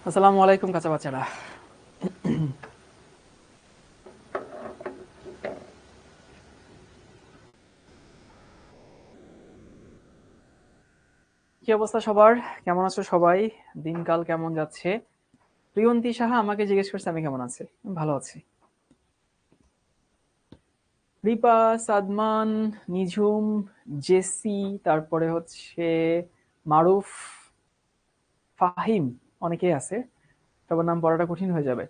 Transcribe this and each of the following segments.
আসসালামু আলাইকুম কাঁচা বাচ্চারা। কি অবস্থা সবার? কেমন আছো সবাই? দিনকাল কেমন যাচ্ছে? প্রিয়ন্তী সাহা আমাকে জিজ্ঞেস করছে আমি কেমন আছি। আমি ভালো আছি। রিপা, সাদমান, নিঝুম, জেসি, তারপরে হচ্ছে মারুফ, ফাহিম, অনেকেই আছে। সবার নাম পড়াটা কঠিন হয়ে যাবে।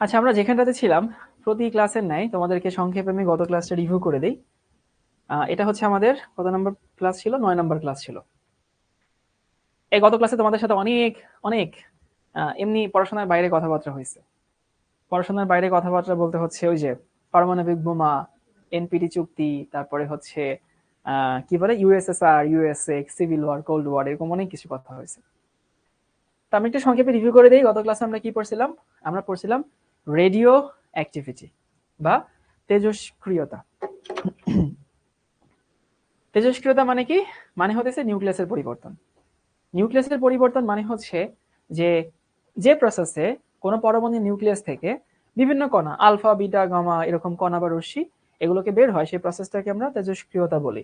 আচ্ছা, আমরা যেখানটাতে ছিলাম প্রতি ক্লাসের ন্যায় তোমাদেরকে সংক্ষেপে আমি গত ক্লাসটা রিভিউ করে দিই। এটা হচ্ছে আমাদের কত নম্বর ক্লাস ছিল? 9 নম্বর ক্লাস ছিল। এই গত ক্লাসে তোমাদের সাথে অনেক অনেক এমনি পড়াশোনার বাইরে কথাবার্তা হয়েছে। পড়াশোনার বাইরে কথাবার্তা বলতে হচ্ছে ওই যে পারমাণবিক বোমা, এনপিটি চুক্তি, তারপরে হচ্ছে কি বলে USSR, USA, civil war, cold war, এরকম অনেক কিছু কথা হয়েছে। তো আমি একটু সংক্ষেপে রিভিউ করে দিই। গত ক্লাসে আমরা কি পড়ছিলাম? আমরা পড়ছিলাম রেডিও অ্যাক্টিভিটি বা তেজস্ক্রিয়তা। তেজস্ক্রিয়তা মানে কি? মানে হতেছে নিউক্লিয়াসের পরিবর্তন। নিউক্লিয়াসের পরিবর্তন মানে হচ্ছে যে যে প্রসেসে কোনো পরমাণু নিউক্লিয়াস থেকে বিভিন্ন কণা আলফা, বিটা, গামা এরকম কণা বা রশ্মি এগুলোকে বের হয়, সেই প্রসেসটাকে আমরা তেজস্ক্রিয়তা বলি।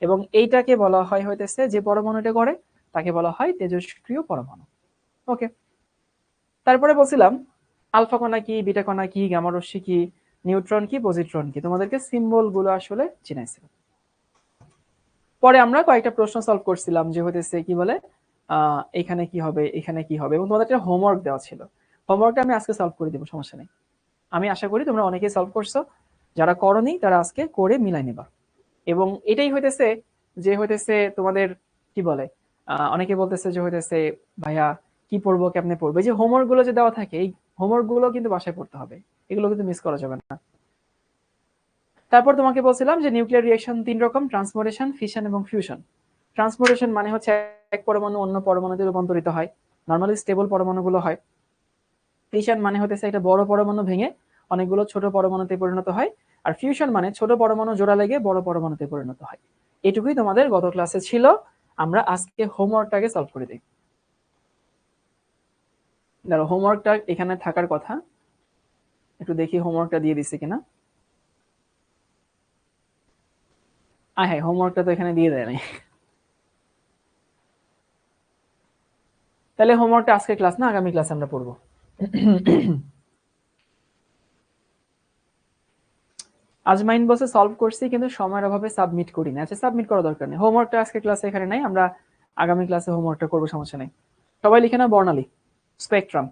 এবং এইটাকে বলা হয় হইতেছে যে পরমাণুটা করে তাকে বলা হয় তেজস্ক্রিয় পরমাণু। ওকে, তারপরে বলছিলাম আলফা কণা কি, বিটা কণা কি, গামা রশ্মি কি, নিউট্রন কি, পজিট্রন কি, তোমাদেরকে সিম্বল গুলো আসলে চিনাইছিলাম। পরে আমরা কয়েকটা প্রশ্ন সলভ করছিলাম যে হইতেছে কি বলে এখানে কি হবে, এখানে কি হবে, এবং তোমাদের একটা হোমওয়ার্ক দেওয়া ছিল। হোমওয়ার্কটা আমি আজকে সলভ করে দিব, সমস্যা নেই। আমি আশা করি তোমরা অনেকেই সলভ করছো। যারা করনি তারা আজকে করে মিলাই নিবা। এবং এটাই হইতেছে যে হইতেছে তোমাদের কি বলে অনেকে বলতেছে যে হইতেছে ভাইয়া কি পড়বো, কেমনে পড়বো। এই যে হোমওয়ার্ক গুলো যে দেওয়া থাকে, এই হোমওয়ার্ক গুলো কিন্তু বাসায় পড়তে হবে। এগুলো কিন্তু মিস করা যাবে না। তারপর তোমাকে বলছিলাম যে নিউক্লিয়ার রিঅ্যাকশন 3 রকম: ট্রান্সমোরেশন, ফিশন এবং ফিউশন। ট্রান্সমোরেশন মানে হচ্ছে এক পরমাণু অন্য পরমাণুতে রূপান্তরিত হয়, নর্মালি স্টেবল পরমাণুগুলো হয়। ফিশন মানে হতেছে একটা বড় পরমাণু ভেঙে অনেকগুলো ছোট পরমাণুতে পরিণত হয়। আর ফিউশন মানে ছোট পরমাণু জোড়া লেগে বড় পরমাণুতে পরিণত হয়। এটুকুই তোমাদের গত ক্লাসে ছিল। আমরা আজকে হোমওয়ার্কটাকে সলভ করে দিই। দেখো হোমওয়ার্কটা এখানে থাকার কথা, একটু দেখি হোমওয়ার্কটা দিয়ে দিছে কিনা। হ্যাঁ, হোমওয়ার্কটা তো এখানে দিয়ে দেয় নাই। তাহলে হোমওয়ার্কটা আজকে ক্লাস না, আগামী ক্লাসে আমরা পড়বো। আজমাইন বসে সলভ করছি কিন্তু সময়ের অভাবে সাবমিট করি না। আচ্ছা, সাবমিট করা দরকার নেই। হোমওয়ার্কটা আজকে ক্লাসে এখানে নাই, আমরা আগামী ক্লাসে হোমওয়ার্কটা করবো, সমস্যা নেই। সবাই লিখে নাও বর্ণালী, স্পেকট্রাম।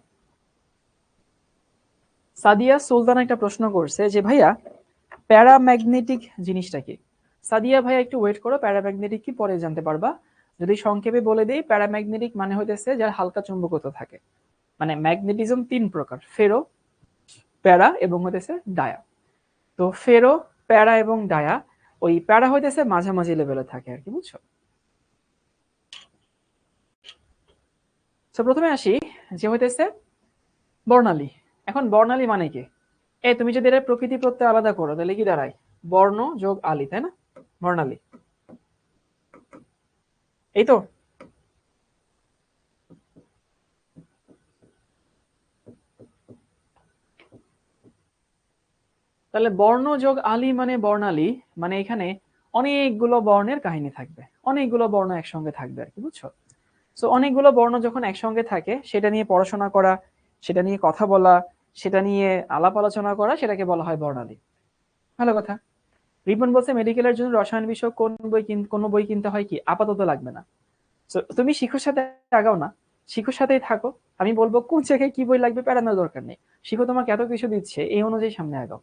সাদিয়া সুলতানা একটা প্রশ্ন করছে যে ভাইয়া প্যারাম্যাগনেটিক জিনিসটা কি? সাদিয়া ভাইয়া একটু ওয়েট করো, প্যারাম্যাগনেটিক কি পরে জানতে পারবা। যদি সংক্ষেপে বলে দেই, প্যারাম্যাগনেটিক মানে হইতেছে যার হালকা চুম্বকত্ব থাকে। মানে ম্যাগনেটিজম 3 প্রকার: ফেরো, প্যারা এবং হইতেছে ডায়া। তো ফেরো, প্যারা এবং ডায়া, ওই প্যারা হইতেছে মাঝামাঝি লেভেলে থাকে আর কি, বুঝছো? তো প্রথমে আসি যে হইতেছে বর্ণালী। এখন বর্ণালী মানে কি? তুমি যদি এটা প্রকৃতি প্রত্যয় আলাদা করো তাহলে কি দাঁড়ায়? বর্ণ যোগ আলী, তাই না? বর্ণালী, এই তো। তাহলে বর্ণ যোগ আলী মানে বর্ণালী। মানে এখানে অনেকগুলো বর্ণের কাহিনী থাকবে, অনেকগুলো বর্ণ একসঙ্গে থাকবে আর কি, বুঝছো? তো অনেকগুলো বর্ণ যখন একসঙ্গে থাকে সেটা নিয়ে পড়াশোনা করা, সেটা নিয়ে কথা বলা, সেটা নিয়ে আলাপ আলোচনা করা, সেটাকে বলা হয় বর্ণালী। ভালো কথা। রিপন বলছে মেডিকেলের জন্য রসায়ন বিষয় কোন বই কিনতে হয় কি? আপাতত লাগবে না। তো তুমি শিখুর সাথে আগাও না, শিখুর সাথেই থাকো। আমি বলবো কোন জায়গায় কি বই লাগবে পেরানোর দরকার নেই। শিখু তোমাকে এত কিছু দিচ্ছে, এই অনুযায়ী সামনে আগাও।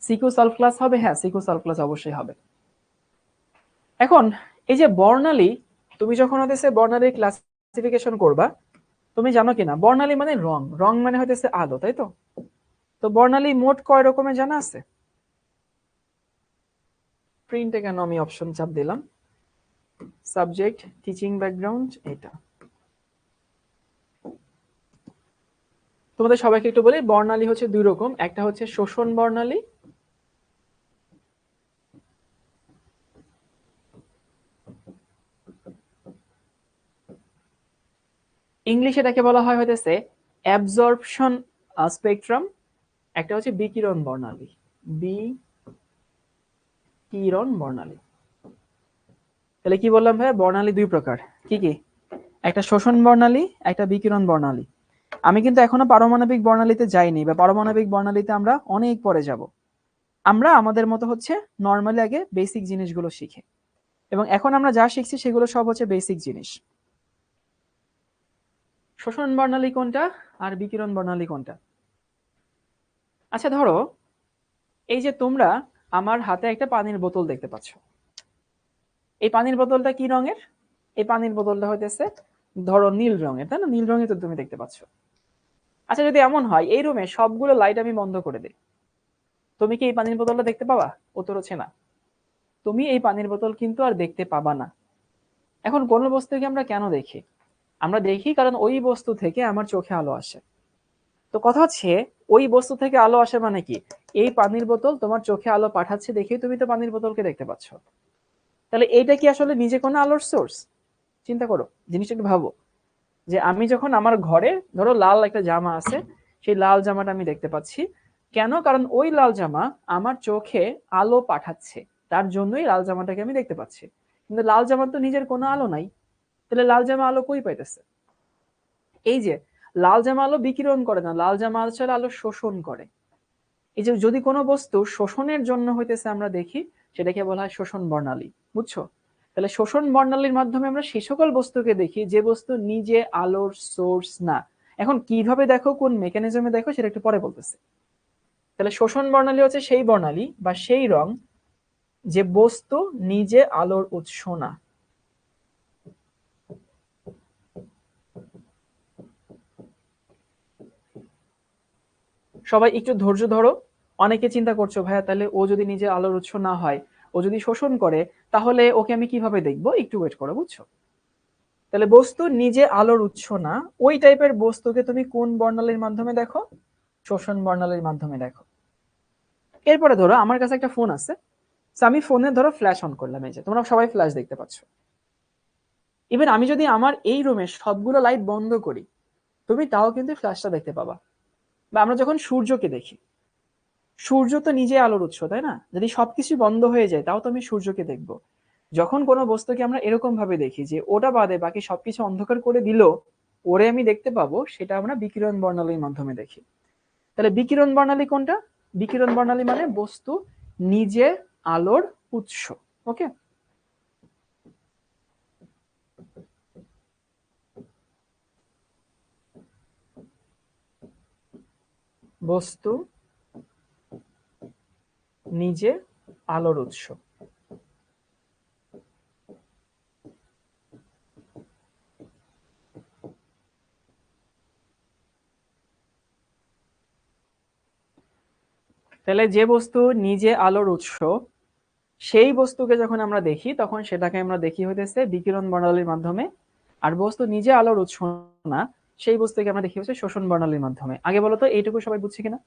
সিকিউ সলভ ক্লাস হবে, হ্যাঁ সিকিউ সলভ ক্লাস অবশ্যই হবে। এখন এই যে বর্ণালী, তুমি যখন হতেছে বর্ণালী ক্লাসিফিকেশন করবা, তুমি জানো কিনা বর্ণালী মানে রং, রং মানে হইতেছে আলো, তাই তো? তো বর্ণালী মোট কয় রকমের জানা আছে? প্রিন্টে কেন আমি অপশন চাপ দিলাম? সাবজেক্ট, টিচিং ব্যাকগ্রাউন্ড, এটা তোমাদের সবাইকে একটু বলি, বর্ণালী হচ্ছে 2 রকম। একটা হচ্ছে শোষণ বর্ণালী, ইংলিশে এটাকে বলা হয় হইতেছে অ্যাবজর্পশন স্পেকট্রাম, একটা হচ্ছে বিকিরণ বর্ণালী। বিকিরণ বর্ণালী। তাহলে কি বললাম ভাই, বর্ণালী দুই প্রকার, কি কি? একটা শোষণ বর্ণালী, একটা বিকিরণ বর্ণালী। আমি কিন্তু এখনো পারমাণবিক বর্ণালীতে যাইনি, বা পারমাণবিক বর্ণালীতে আমরা অনেক পরে যাব। আমরা আমাদের মতো হচ্ছে নর্মালি আগে বেসিক জিনিসগুলো শিখি, এবং এখন আমরা যা শিখছি সেগুলো সব হচ্ছে বেসিক জিনিস। শোষণ বর্ণালী কোনটা আর বিকিরণ বর্ণালী কোনটা? আচ্ছা ধরো, এই যে তোমরা আমার হাতে একটা পানির বোতল দেখতে পাচ্ছ, এই পানির বোতলটা কি রঙের? এই পানির বোতলটা হইতেছে ধরো নীল রঙের, তাই না? নীল রঙের তো তুমি দেখতে পাচ্ছ। আচ্ছা যদি এমন হয় এই রুমে সবগুলো লাইট আমি বন্ধ করে দিই, তুমি কি এই পানির বোতলটা দেখতে পাবা? উত্তর হচ্ছে না, তুমি এই পানির বোতল কিন্তু আর দেখতে পাবা না। এখন কোন বস্তুকে আমরা কেন দেখি? আমরা দেখি কারণ ওই বস্তু থেকে আমার চোখে আলো আসে। তো কথা হচ্ছে, ওই বস্তু থেকে আলো আসে মানে কি, এই পানির বোতল তোমার চোখে আলো পাঠাচ্ছে দেখেই তুমি তো পানির বোতলকে দেখতে পাচ্ছ। তাহলে এইটা কি আসলে নিজে কোনো আলোর সোর্স? চিন্তা করো, জিনিসটা একটু ভাবো, যে আমি যখন আমার ঘরে ধরো লাল একটা জামা আছে, সেই লাল জামাটা আমি দেখতে পাচ্ছি কেন? কারণ ওই লাল জামা আমার চোখে আলো পাঠাচ্ছে, তার জন্যই লাল জামাটাকে আমি দেখতে পাচ্ছি। কিন্তু লাল জামার তো নিজের কোনো আলো নাই, তাহলে লাল জামা আলো কই পাইতেছে? এই যে লাল জামা আলো বিকিরণ করে না, লাল জামা আসলে আলো শোষণ করে। এই যে যদি কোনো বস্তু শোষণের জন্য হইতেছে আমরা দেখি, সেটাকে বলা হয় শোষণ বর্ণালী, বুঝছো? তাহলে শোষণ বর্ণালীর মাধ্যমে আমরা সেই সকল বস্তুকে দেখি যে বস্তু নিজে আলোর সোর্স না। এখন কিভাবে দেখো, কোন মেকানিজমে দেখো, সেটা একটু পরে বলতেছে। তাহলে শোষণ বর্ণালী হচ্ছে সেই বর্ণালী বা সেই রং যে বস্তু নিজে আলোর উৎস না। সবাই একটু ধৈর্য ধরো। অনেকে চিন্তা করছো ভাইয়া তাহলে ও যদি নিজে আলোর উৎস না হয়, ও যদি শোষণ করে, তাহলে ওকে আমি কিভাবে দেখবো? একটু ওয়েট করো, বুঝছো? তাহলে বস্তু নিজে আলোর উৎস না, ওই টাইপের বস্তুকে তুমি কোন বর্ণালীর মাধ্যমে দেখো? শোষণ বর্ণালীর মাধ্যমে দেখো। এরপরে ধরো আমার কাছে একটা ফোন আছে, আমি ফোনে ধরো ফ্ল্যাশ অন করলাম, এই যে তোমরা সবাই ফ্ল্যাশ দেখতে পাচ্ছ। ইভেন আমি যদি আমার এই রুমে সবগুলো লাইট বন্ধ করি, তুমি তাও কিন্তু ফ্ল্যাশটা দেখতে পাবা। বা আমরা যখন সূর্যকে দেখি, সূর্য তো নিজে আলোর উৎস, তাই না? যদি সবকিছু বন্ধ হয়ে যায় তাও তো আমি সূর্যকে দেখবো। যখন কোনো বস্তুকে আমরা এরকম ভাবে দেখি যে ওটা বাদে বাকি সবকিছু অন্ধকার করে দিল ওরে আমি দেখতে পাবো, সেটা আমরা বিকিরণ বর্ণালীর মাধ্যমে দেখি। তাহলে বিকিরণ বর্ণালী কোনটা? বিকিরণ বর্ণালী মানে বস্তু নিজে আলোর উৎস। ওকে, বস্তু নিজে আলোর উৎস। তাহলে যে বস্তু নিজে আলোর উৎস, সেই বস্তুকে যখন আমরা দেখি তখন সেটাকে আমরা দেখি হইতেছে বিকিরণ বর্ণালীর মাধ্যমে। আর বস্তু নিজে আলোর উৎস না, সেই বস্তুকে আমরা দেখি হচ্ছে শোষণ বর্ণালীর মাধ্যমে। আগে বলো তো এইটুকু সবাই বুঝছে কিনা?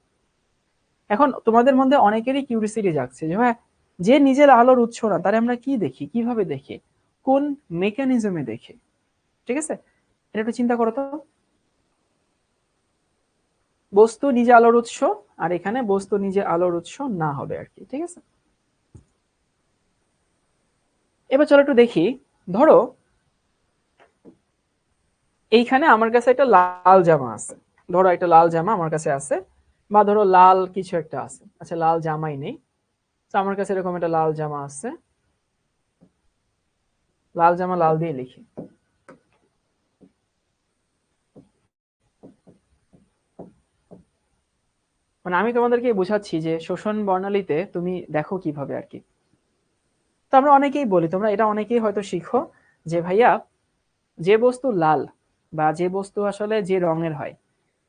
এখন তোমাদের মধ্যে অনেকেরই কিউরিসিটি জাগছে যে হ্যাঁ, যে নিজের আলোর উৎস না তারে আমরা কি দেখি, কিভাবে দেখি, কোন মেকানিজমে দেখি? ঠিক আছে, এটা একটু চিন্তা করো তো। বস্তু নিজে আলোর উৎস, আর এখানে বস্তু নিজে আলোর উৎস না হবে আর কি, ঠিক আছে? এবার চলো একটু দেখি। ধরো এইখানে আমার কাছে একটা লাল জামা আছে, ধরো একটা লাল জামা আমার কাছে আছে, বা ধরো লাল কিছু একটা আছে। আচ্ছা লাল জামাই নেই, তো আমার কাছে এরকম একটা লাল জামা আছে। লাল জামা লাল দিয়ে লিখি। মানে আমি তোমাদেরকে বোঝাচ্ছি যে শোষণ বর্ণালীতে তুমি দেখো কিভাবে আর কি। তো আমরা অনেকেই বলি, তোমরা এটা অনেকেই হয়তো শিখো, যে ভাইয়া যে বস্তু লাল বা যে বস্তু আসলে যে রঙের হয়,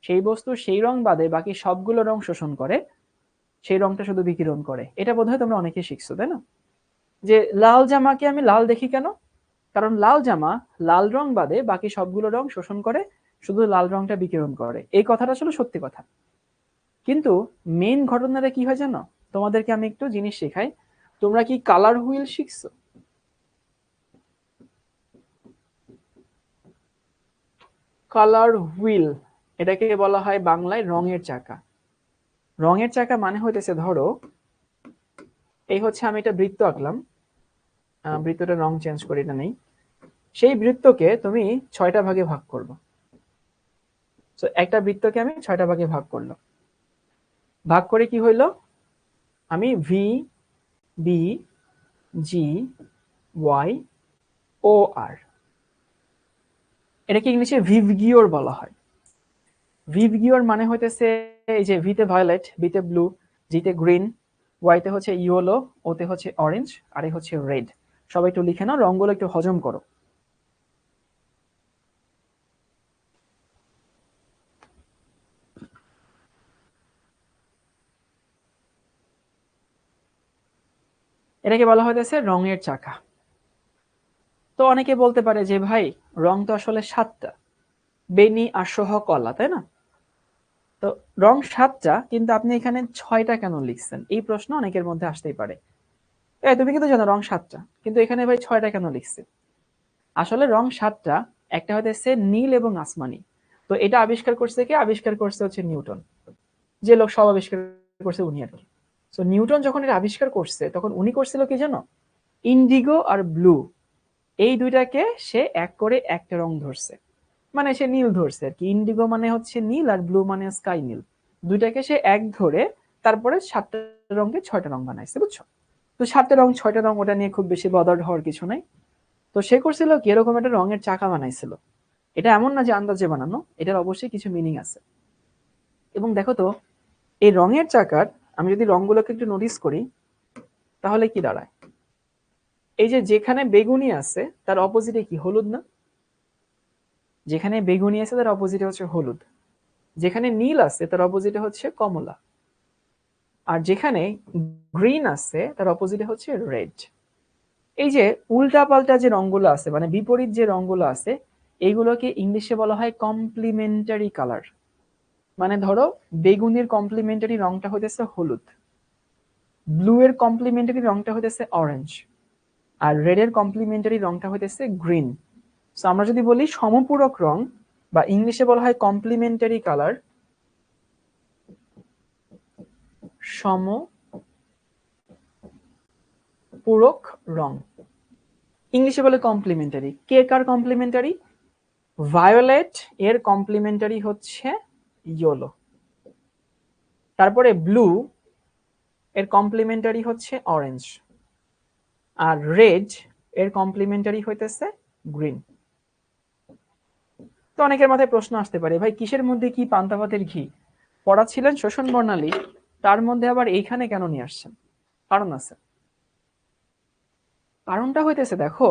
সেই বস্তু সেই রং বাদে বাকি সবগুলো রং শোষণ করে, সেই রংটা শুধু বিকিরণ করে। এটা বোধহয় তোমরা অনেকেই শিখছো, তাই না? যে লাল জামাকে আমি লাল দেখি কেন? কারণ লাল জামা লাল রং বাদে বাকি সবগুলো রং শোষণ করে, শুধু লাল রংটা বিকিরণ করে। এই কথাটা আসলে সত্যি কথা। কিন্তু মেইন ঘটনাটা কি হয় জানো? তোমাদেরকে আমি একটু জিনিস শেখাই। তোমরা কি কালার হুইল শিখছো? কালার হুইল, এটাকে বলা হয় বাংলায় রঙের চাকা। রঙের চাকা মানে হইতেছে, ধরো এই হচ্ছে আমি একটা বৃত্ত আঁকলাম, বৃত্তটা রং চেঞ্জ করি, এটা নেই। সেই বৃত্তকে তুমি 6টা ভাগে ভাগ করবো। তো একটা বৃত্তকে আমি 6টা ভাগে ভাগ করলাম, ভাগ করে কি হইলো, আমি V, B, G, Y, O, আর, এটাকে ইংলিশে ভিভগিওর বলা হয়। ভিভগিওর মানে হইতেছে এই যে ভিতে ভায়োলেট, বিতে ব্লু, জিতে গ্রিন, ওয়াইতে হচ্ছে ইয়েলো, ওতে হচ্ছে অরেঞ্জ, আর এই হচ্ছে রেড। সবাই একটু লিখে নাও, রঙগুলো একটু হজম করো। এটাকে বলা হইতেছে রঙের চাকা। তো অনেকে বলতে পারে যে ভাই, রং তো আসলে 7টা, বেনি, আসহ, কলা, তাই না? তো রং 7টা, কিন্তু আপনি এখানে 6টা কেন লিখছেন, এই প্রশ্ন অনেকের মধ্যে আসতেই পারে। তুমি কিন্তু জানো রং 7টা, কিন্তু এখানে ভাই 6টা কেন লিখছে? আসলে রং 7টা, একটা হইতেছে নীল এবং আসমানি। তো এটা আবিষ্কার করছে কে? আবিষ্কার করছে হচ্ছে নিউটন। যে লোক সব আবিষ্কার করছে উনি আর কি। তো নিউটন যখন এটা আবিষ্কার করছে, তখন উনি করছিল কি জানো, ইন্ডিগো আর ব্লু, এই দুইটাকে সে এক করে একটা রং ধরছে, মানে সে নীল ধরছে আর কি। ইন্ডিগো মানে হচ্ছে নীল, আর ব্লু মানে স্কাই নীল, দুইটাকে সে এক ধরে তারপরে 7টা রঙকে 6টা রং বানাইছে, বুঝছো? তো 7টা রং 6টা রং, ওটা নিয়ে খুব বেশি বদার্ড হওয়ার কিছু নাই। তো সে করছিল কি, এরকম একটা রঙের চাকা বানাইছিল। এটা এমন না যে আন্দাজে বানানো, এটার অবশ্যই কিছু মিনিং আছে। এবং দেখো তো, এই রঙের চাকার আমি যদি রংগুলোকে একটু নোটিস করি, তাহলে কি দাঁড়ায়, এই যে যেখানে বেগুনি আছে তার অপোজিটে কি, হলুদ না? যেখানে বেগুনি আছে তার অপোজিটে হচ্ছে হলুদ, যেখানে নীল আছে তার অপোজিটে হচ্ছে কমলা, আর যেখানে গ্রিন আছে তার অপোজিটে হচ্ছে রেড। এই যে উল্টা পাল্টা যে রংগুলো আছে, মানে বিপরীত যে রংগুলো আছে, এইগুলোকে ইংলিশে বলা হয় কমপ্লিমেন্টারি কালার। মানে ধরো, বেগুনির কমপ্লিমেন্টারি রংটা হইতেছে হলুদ, ব্লু এর কমপ্লিমেন্টারি রংটা হইতেছে অরেঞ্জ, আর রেড এর কমপ্লিমেন্টারি রংটা হইতেছে গ্রিন। সো আমরা যদি বলি সমপূরক রং, বা ইংলিশে বলা হয় কমপ্লিমেন্টারি কালার, সমপূরক রং, ইংলিশে বলে কমপ্লিমেন্টারি। কে কার কমপ্লিমেন্টারি? ভায়োলেট এর কমপ্লিমেন্টারি হচ্ছে ইয়েলো, তারপরে ব্লু এর কমপ্লিমেন্টারি হচ্ছে অরেঞ্জ, আর রেড এর কমপ্লিমেন্টারি হইতেছে গ্রিন। তো অনেকের মাথায় প্রশ্ন আসতে পারে, ভাই কিসের মধ্যে কি পান্তা ভাতের ঘি, পড়াচ্ছিলেন শোষণ বর্ণালী, তার মধ্যে আবার এইখানে কেন নিয়ে আসছেন? কারণ আছে। কারণটা হইতেছে, দেখো,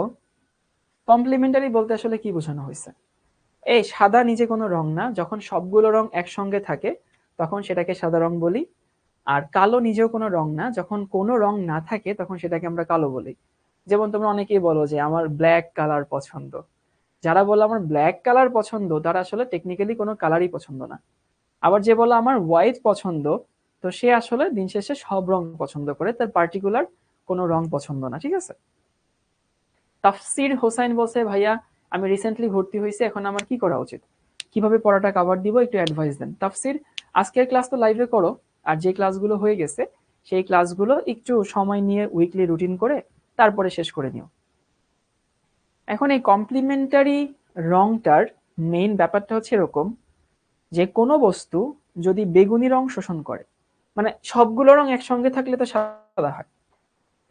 কমপ্লিমেন্টারি বলতে আসলে কি বোঝানো হয়েছে? এই সাদা নিজে কোনো রং না, যখন সবগুলো রং একসঙ্গে থাকে তখন সেটাকে সাদা রং বলি। আর কালো নিজেও কোনো রং না, যখন কোনো রং না থাকে তখন সেটাকে আমরা কালো বলি। যেমন তোমরা অনেকেই বলো যে আমার ব্ল্যাক কালার পছন্দ, যারা বলে আমার ব্ল্যাক কালার পছন্দ তারা আসলে টেকনিক্যালি কোনো কালারই পছন্দ না। আবার যে বলে আমার হোয়াইট পছন্দ, তো সে আসলে দিন শেষে সব রং পছন্দ করে, তার পার্টিকুলার কোনো রং পছন্দ না, ঠিক আছে? তাফসির হোসাইন বলছে, ভাইয়া আমি রিসেন্টলি ভর্তি হয়েছি, এখন আমার কি করা উচিত, কিভাবে পড়াটা কভার দিব, একটু অ্যাডভাইস দেন। তাফসির, আজকের ক্লাস তো লাইভে করো, আর যে ক্লাসগুলো হয়ে গেছে সেই ক্লাসগুলো একটু সময় নিয়ে উইকলি রুটিন করে তারপরে শেষ করে নিও। এখন এই কমপ্লিমেন্টারি রংটার মেইন ব্যাপারটা হচ্ছে এরকম, যে কোনো বস্তু যদি বেগুনি রং শোষণ করে, মানে সবগুলো রং একসঙ্গে থাকলে তো সাদা হয়।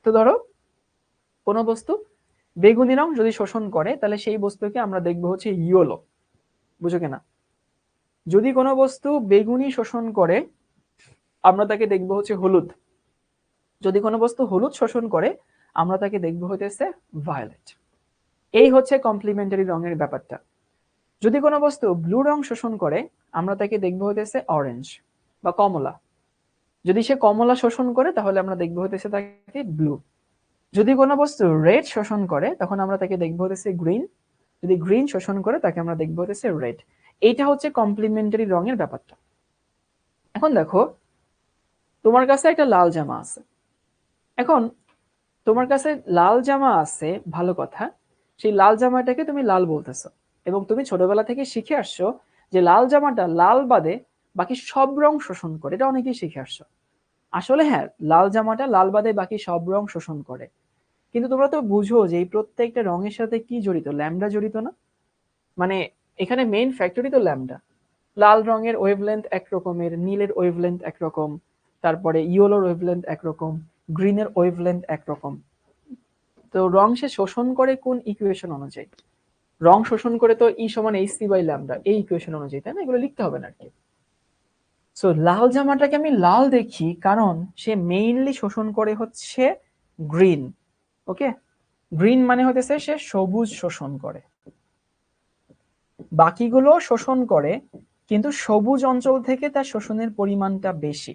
তো ধরো কোনো বস্তু বেগুনি রং যদি শোষণ করে, তাহলে সেই বস্তুকে আমরা দেখবো হচ্ছে ইয়েলো, বুঝো কিনা? যদি কোনো বস্তু বেগুনি শোষণ করে, আমরা তাকে দেখবো হচ্ছে হলুদ। যদি কোনো বস্তু হলুদ শোষণ করে, আমরা তাকে দেখবো হইতেছে ভায়োলেট। এই হচ্ছে কমপ্লিমেন্টারি রঙের ব্যাপারটা। যদি কোনো বস্তু ব্লু রং শোষণ করে, আমরা তাকে দেখবো হইতেছে অরেঞ্জ বা কমলা। যদি সে কমলা শোষণ করে, তাহলে আমরা দেখবো হইতেছে তাকে ব্লু। যদি কোনো বস্তু রেড শোষণ করে, তখন আমরা তাকে দেখবো হইতেছে গ্রিন। যদি গ্রিন শোষণ করে, তাকে আমরা দেখবো হইতেছে রেড। এইটা হচ্ছে কমপ্লিমেন্টারি রঙের ব্যাপারটা। এখন দেখো, তোমার কাছে একটা লাল জামা আছে। এখন তোমার কাছে লাল জামা আছে, ভালো কথা, সেই লাল জামাটাকে তুমি লাল বলতেছো, এবং তুমি ছোটবেলা থেকে শিখে আসছো যে লাল জামাটা লাল বাদে বাকি সব রং শোষণ করে, এটা অনেকেই শিখে আসছো। আসলে হ্যাঁ, লাল জামাটা লাল বাদে বাকি সব রং শোষণ করে, কিন্তু তোমরা তো বুঝো যে এই প্রত্যেকটা রঙের সাথে কি জড়িত, ল্যামডা জড়িত না? মানে এখানে মেইন ফ্যাক্টরই তো ল্যামডা। লাল রঙের ওয়েভলেন্থ একরকমের, নীলের ওয়েভলেন্থ একরকম, তারপরে ইয়েলোর ওয়েভলেন্থ একরকম, গ্রিনের ওয়েভলেন্থ একরকম। তো রং সে শোষণ করে কোন ইকুয়েশন অনুযায়ী? রং শোষণ করে তো ই সমান এইচ সি বাই ল্যামডা, এই ইকুয়েশন অনুযায়ী, তাই না? এগুলো লিখতে হবে না আর কি। সো লাল জামাটাকে আমি লাল দেখি কারণ সে মেইনলি শোষণ করে হচ্ছে গ্রিন। ওকে, গ্রিন মানে হতেছে সে সবুজ শোষণ করে, বাকিগুলো শোষণ করে কিন্তু সবুজ অঞ্চল থেকে তার শোষণের পরিমাণটা বেশি।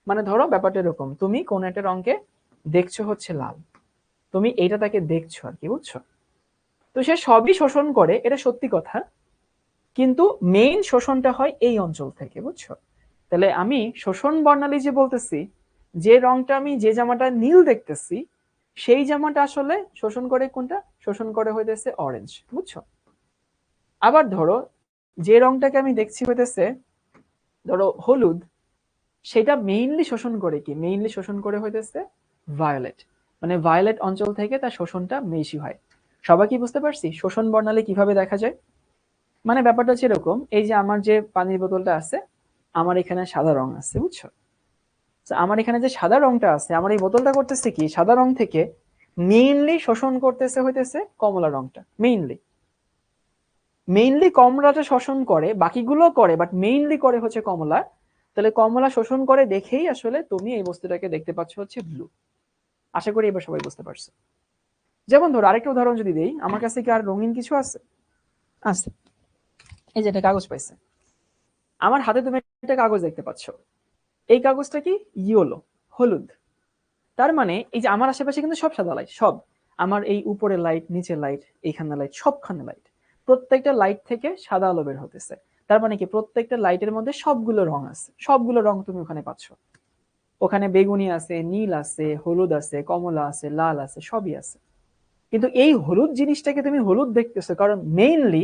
মানে ধরো ব্যাপারটা এরকম, তুমি কোন একটা রঙকে দেখছো হচ্ছে লাল, তুমি এইটা তাকে দেখছো আর কি, বুঝছো? তো সে সবই শোষণ করে, এটা সত্যি কথা, কিন্তু মেইন শোষণটা হয় এই অঞ্চল থেকে, বুঝছো? তাহলে আমি শোষণ বর্ণালী যে বলতেছি, যে রংটা আমি যে জামাটা নীল দেখতেছি সেই জামাটা আসলে শোষণ করে কোনটা? শোষণ করে হইতেছে অরেঞ্জ, বুঝছো? আবার ধরো যে রংটাকে আমি দেখছি হইতেছে ধরো হলুদ, সেটা মেইনলি শোষণ করে কি? মেইনলি শোষণ করে হইতেছে ভায়োলেট। মানে ভায়োলেট অঞ্চল থেকে তার শোষণটা বেশি হয়। সবাই কি বুঝতে পারছি শোষণ বর্ণালী কিভাবে দেখা যায়? মানে ব্যাপারটা হচ্ছে এরকম, এই যে আমার যে পানির বোতলটা আছে, আমার এখানে সাদা রং আছে, বুঝছো? আমার এখানে যে সাদা রংটা আছে, আমার এই বোতলটা করতেছে কি সাদা রং থেকে মেইনলি শোষণ করতেছে হইতেছে কমলা রংটা। মেইনলি কমলাটা শোষণ করে, বাকিগুলো করে বাট মেইনলি করে হচ্ছে কমলা। তাহলে কমলা শোষণ করে দেখেই আসলে তুমি এই বস্তুটাকে দেখতে পাচ্ছ হচ্ছে ব্লু। আশা করি এবার সবাই বুঝতে পারছো। যেমন ধরো আরেকটা উদাহরণ যদি দেই, আমার কাছে কি আর রঙিন কিছু আছে? আছে, এই যে একটা কাগজ পাইছে, আমার হাতে তুমি একটা কাগজ দেখতে পাচ্ছ, এই কাগজটা কি ইয়েলো, হলুদ। তার মানে এই যে আমার আশেপাশে কিন্তু সব সাদা লাইট, সব আমার এই উপরে লাইট, নিচে লাইট, এইখানে লাইট, সবখানে লাইট, প্রত্যেকটা লাইট থেকে সাদা আলো বের হতেছে। তার মানে কি প্রত্যেকটা লাইটের মধ্যে সবগুলো রং আছে, সবগুলো রং তুমি ওখানে পাচ্ছ। ওখানে বেগুনি আছে, নীল আছে, হলুদ আছে, কমলা আছে, লাল আছে, সবই আছে। কিন্তু এই হলুদ জিনিসটাকে তুমি হলুদ দেখতেছো কারণ মেইনলি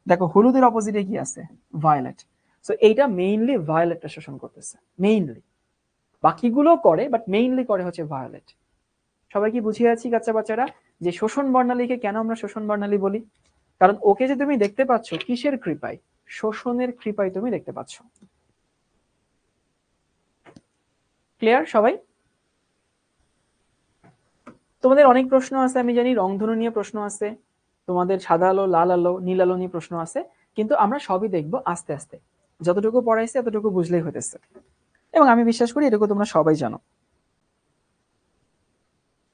দেখো হলুদের অপোজিটে কি আছে? ভায়োলেট। সো এইটা মেইনলি ভায়োলেটটা শোষণ করতেছে মেইনলি, বাকিগুলো করে বাট মেইনলি করে হচ্ছে ভায়োলেট। সবাই কি বুঝিয়ে আছি বাচ্চা বাচ্চারা যে শোষণ বর্ণালীকে কেন আমরা শোষণ বর্ণালী বলি? কারণ ওকে যে তুমি দেখতে পাচ্ছ কিসের কৃপায়? শোষণের কৃপায় তুমি দেখতে পাচ্ছ। ক্লিয়ার সবাই? তোমাদের অনেক প্রশ্ন আছে আমি জানি, রংধনু নিয়ে প্রশ্ন আছে, তোমাদের সাদা আলো, লাল আলো, নীল আলো নিয়ে প্রশ্ন আছে, কিন্তু আমরা সবই দেখবো আস্তে আস্তে। যতটুকু পড়াইছে এতটুকু বুঝলেই হতেছে, এবং আমি বিশ্বাস করি এটুকু তোমরা সবাই জানো।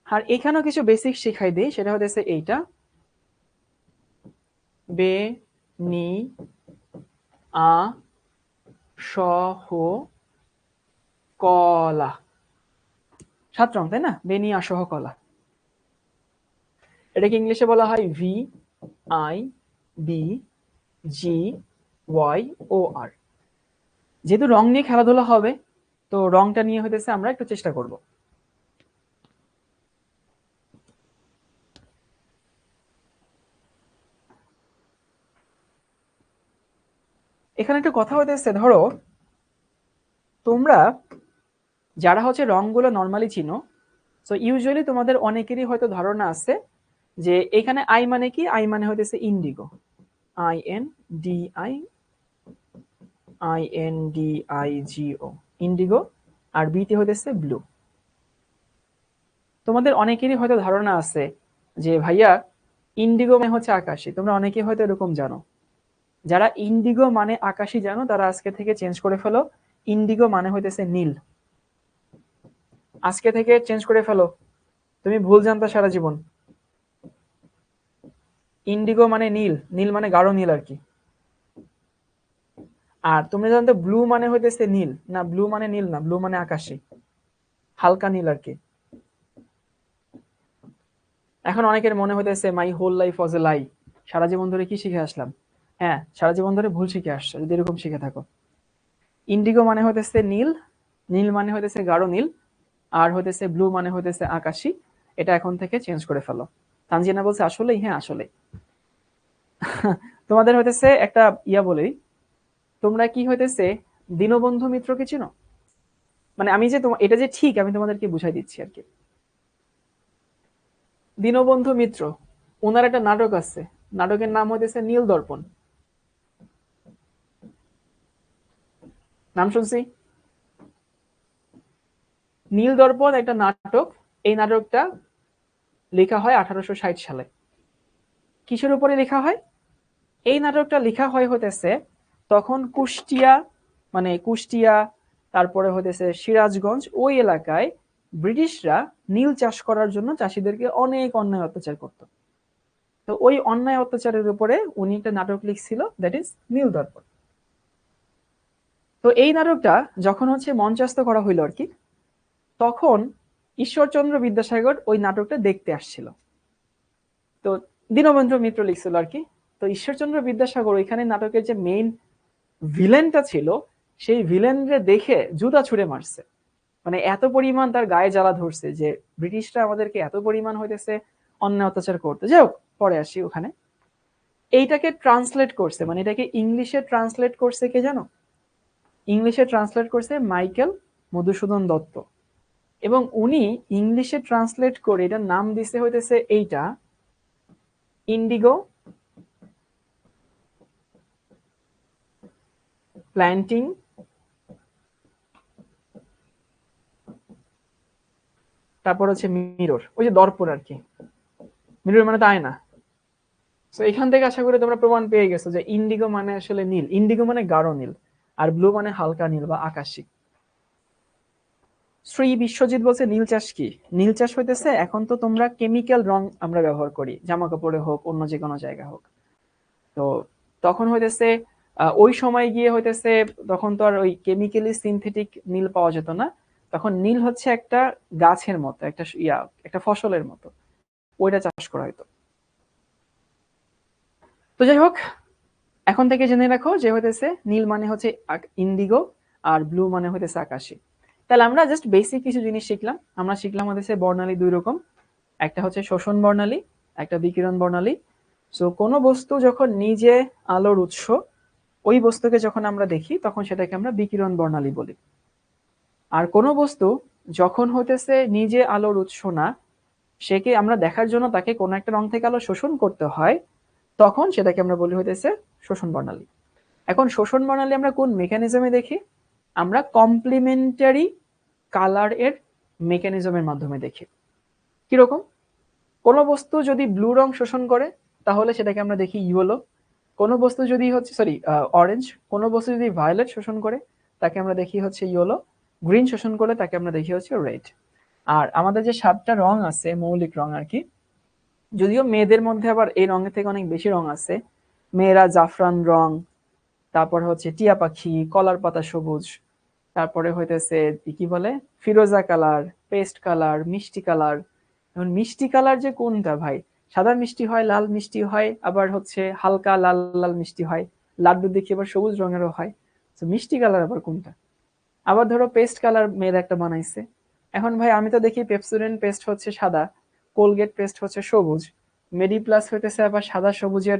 আর এখানেও কিছু বেসিক শিখাই দিই, সেটা হতেছে এইটা, বে, নি, আ, স, হ, কলা। 7 রং, তাই না? বেনি, আসহ, কলা। এটাকে ইংলিশে বলা হয় V, I, B, G, Y, O, R. যেহেতু রং নিয়ে খেলাধুলা হবে, তো রংটা নিয়ে হইতেছে আমরা একটু চেষ্টা করব। এখানে একটু কথা হইতেছে, ধরো তোমরা যারা হচ্ছে রংগুলো নর্মালি চিনো, সো ইউজুয়ালি তোমাদের অনেকেরই হয়তো ধারণা আছে যে এখানে আই মানে কি? আই মানে হইতেছে indigo, I N D I, I N D I G O, indigo. আর বিতে হইতেছে ব্লু। তোমাদের অনেকেরই হয়তো ধারণা আছে যে ভাইয়া ইন্ডিগো মানে হচ্ছে আকাশী, তোমরা অনেকেই হয়তো এরকম জানো। যারা ইন্ডিগো মানে আকাশী জানো তারা আজকে থেকে চেঞ্জ করে ফেলো, ইন্ডিগো মানে হইতেছে নীল। আজকে থেকে চেঞ্জ করে ফেলো, তুমি ভুল জানতা সারা জীবন। ইন্ডিগো মানে নীল, নীল মানে গাঢ় নীল আর কি। আর তুমি জানতো ব্লু মানে হইতেছে নীল না, ব্লু মানে নীল না, ব্লু মানে আকাশী, হালকা নীল আর কি। এখন অনেকের মনে হইতেছে মাই হোল লাইফ ওয়াজ এ লাই, সারা জীবন ধরে কি শিখে আসলাম? হ্যাঁ, সারা জীবন ধরে ভুল শিখে আসছো যদি এরকম শিখে থাকো। ইন্ডিগো মানে হইতেছে নীল, নীল মানে হইতেছে গাঢ় নীল, আর হইতেছে ব্লু মানে হইতেছে আকাশী। এটা এখন থেকে চেঞ্জ করে ফেলো। তানজিনা বলছে আসলেই? হ্যাঁ আসলেই। তোমাদের হইতেছে একটা ইয়া বলি, তোমরা কি হইতেছে দীনবন্ধু মিত্রকে চিনো? মানে আমি যে এটা যে ঠিক আমি তোমাদেরকে বুঝাই দিচ্ছি আর কি। দীনবন্ধু মিত্র ওনার একটা নাটক আছে, নাটকের নাম হইতেছে নীল দর্পণ। নাম শুনছি? নীল দর্পণ একটা নাটক। এই নাটকটা লেখা হয় 1860 সালে। কিসের উপরে লেখা হয়? এই নাটকটা লেখা হয় হইতেছে তখন কুষ্টিয়া, মানে কুষ্টিয়া, তারপরে হইতেছে সিরাজগঞ্জ, ওই এলাকায় ব্রিটিশরা নীল চাষ করার জন্য চাষিদেরকে অনেক অন্যায় অত্যাচার করত। তো ওই অন্যায় অত্যাচারের উপরে উনি একটা নাটক লিখছিল, দ্যাট ইজ নীল দর্পণ। তো এই নাটকটা যখন হচ্ছে মঞ্চস্থ করা হইল আর কি, তখন ঈশ্বরচন্দ্র বিদ্যাসাগর ওই নাটকটা দেখতে আসছিল। তো দীনবন্ধু মিত্র লিখছিল আর কি। তো ঈশ্বরচন্দ্র বিদ্যাসাগর ওইখানে নাটকের যে মেইন ভিলেনটা ছিল, সেই ভিলেনরে দেখে জুতা ছুঁড়ে মারছে। মানে এত পরিমাণ তার গায়ে জ্বালা ধরছে যে ব্রিটিশরা আমাদেরকে এত পরিমাণ হইতেছে অন্যায় অত্যাচার করতে। যাই হোক, পরে আসি ওখানে। এইটাকে ট্রান্সলেট করছে, মানে এটাকে ইংলিশে ট্রান্সলেট করছে কে জানো? ইংলিশে ট্রান্সলেট করছে মাইকেল মধুসূদন দত্ত। এবং উনি ইংলিশে ট্রান্সলেট করে এটার নাম দিছে হইতেছে এইটা ইন্ডিগো প্ল্যান্টিং তারপর হচ্ছে মিরর, ওই যে দর্পণ আর কি। মিরর মানে তাই না। তো এখান থেকে আশা করি তোমরা প্রমাণ পেয়ে গেছো যে ইন্ডিগো মানে আসলে নীল। ইন্ডিগো মানে গাঢ় নীল, আর ব্লু মানে হালকা নীল বা আকাশী। শ্রী বিশ্বজিৎ বলছে নীল চাষ কি? নীল চাষ হইতেছে এখন তো তোমরা কেমিক্যাল রং আমরা ব্যবহার করি, জামা কাপড়ে হোক অন্য যে কোনো জায়গায় হোক। তো তখন হইতেছে ওই সময় গিয়ে হইতেছে তখন তো আর ওই কেমিক্যালি সিনথেটিক নীল পাওয়া যেত না। তখন নীল হচ্ছে একটা গাছের মতো, একটা একটা ফসলের মতো, ওইটা চাষ করা হইতো। তো যাই হোক, এখন থেকে জেনে রাখো যে হইতেছে নীল মানে হচ্ছে ইন্ডিগো, আর ব্লু মানে হইতেছে আকাশী। তাহলে আমরা জাস্ট বেসিক কিছু জিনিস শিখলাম। আমরা শিখলাম হইতেছে বর্ণালী দুই রকম, একটা হচ্ছে শোষণ বর্ণালী, একটা বিকিরণ বর্ণালী। সো কোনো বস্তু যখন নিজে আলোর উৎস, ওই বস্তুকে যখন আমরা দেখি তখন সেটাকে আমরা বিকিরণ বর্ণালী বলি। আর কোনো বস্তু যখন হইতেছে নিজে আলোর উৎস না, সেকে আমরা দেখার জন্য তাকে কোনো একটা রং থেকে আলো শোষণ করতে হয়, তখন সেটাকে আমরা বলি হইতেছে শোষণ বর্ণালী। এখন শোষণ বর্ণালী আমরা কোন মেকানিজমে দেখি? আমরা কমপ্লিমেন্টারি কালার এর মেকানিজমের মাধ্যমে দেখি। কিরকম? কোনো বস্তু যদি ব্লু রং শোষণ করে তাহলে সেটাকে আমরা দেখি ইয়েলো। কোনো বস্তু যদি হচ্ছে অরেঞ্জ, কোনো বস্তু যদি ভায়োলেট শোষণ করে তাকে আমরা দেখি হচ্ছে ইয়েলো। গ্রিন শোষণ করলে তাকে আমরা দেখি হচ্ছে রেড। আর আমাদের যে 7টা রং আছে, মৌলিক রং আর কি, যদিও মেয়েদের মধ্যে আবার এই রঙের থেকে অনেক বেশি রং আছে। মেয়েরা জাফরান রং, তারপরে হচ্ছে টিয়া পাখি, কলার পাতা সবুজ, তারপরে হইতেছে কি বলে ফিরোজা কালার, পেস্ট কালার, মিষ্টি কালার। এখন মিষ্টি কালার যে কোনটা ভাই? সাদা মিষ্টি হয়, লাল মিষ্টি হয়, আবার হচ্ছে হালকা লাল লাল মিষ্টি হয়, লাড্ডু দেখি আবার সবুজ রঙেরও হয়। তো মিষ্টি কালার আবার কোনটা? আবার ধরো পেস্ট কালার মেয়েরা একটা বানাইছে। এখন ভাই আমি তো দেখি পেপসোডেন্ট পেস্ট হচ্ছে সাদা, কোলগেট পেস্ট হচ্ছে সবুজ, মেডি প্লাস হইতেছে আবার সাদা সবুজের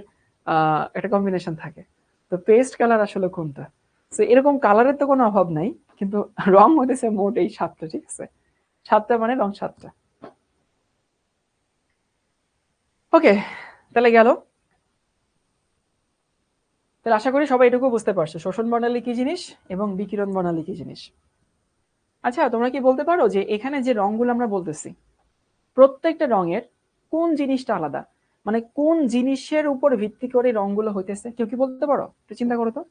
একটা কম্বিনেশন থাকে। তো পেস্ট কালার আসলে কোনটা? তো এরকম কালারের তো কোনো অভাব নাই, কিন্তু রং হইতেছে মোট এই 7টা, ঠিক আছে? 7টা মানে রং 7টা। ওকে, তাহলে গেল। তাহলে আশা করি সবাই এটুকু বুঝতে পারছো শোষণ বর্ণালী কি জিনিস এবং বিকিরণ বর্ণালী কি জিনিস। আচ্ছা, তোমরা কি বলতে পারো যে এখানে যে রংগুলো আমরা বলতেছি প্রত্যেকটা রঙের কোন জিনিসটা আলাদা? মানে কোন জিনিসের উপর ভিত্তি করে রংগুলো হইতেছে, কেউ কি বলতে পারো? একটু চিন্তা করো তো।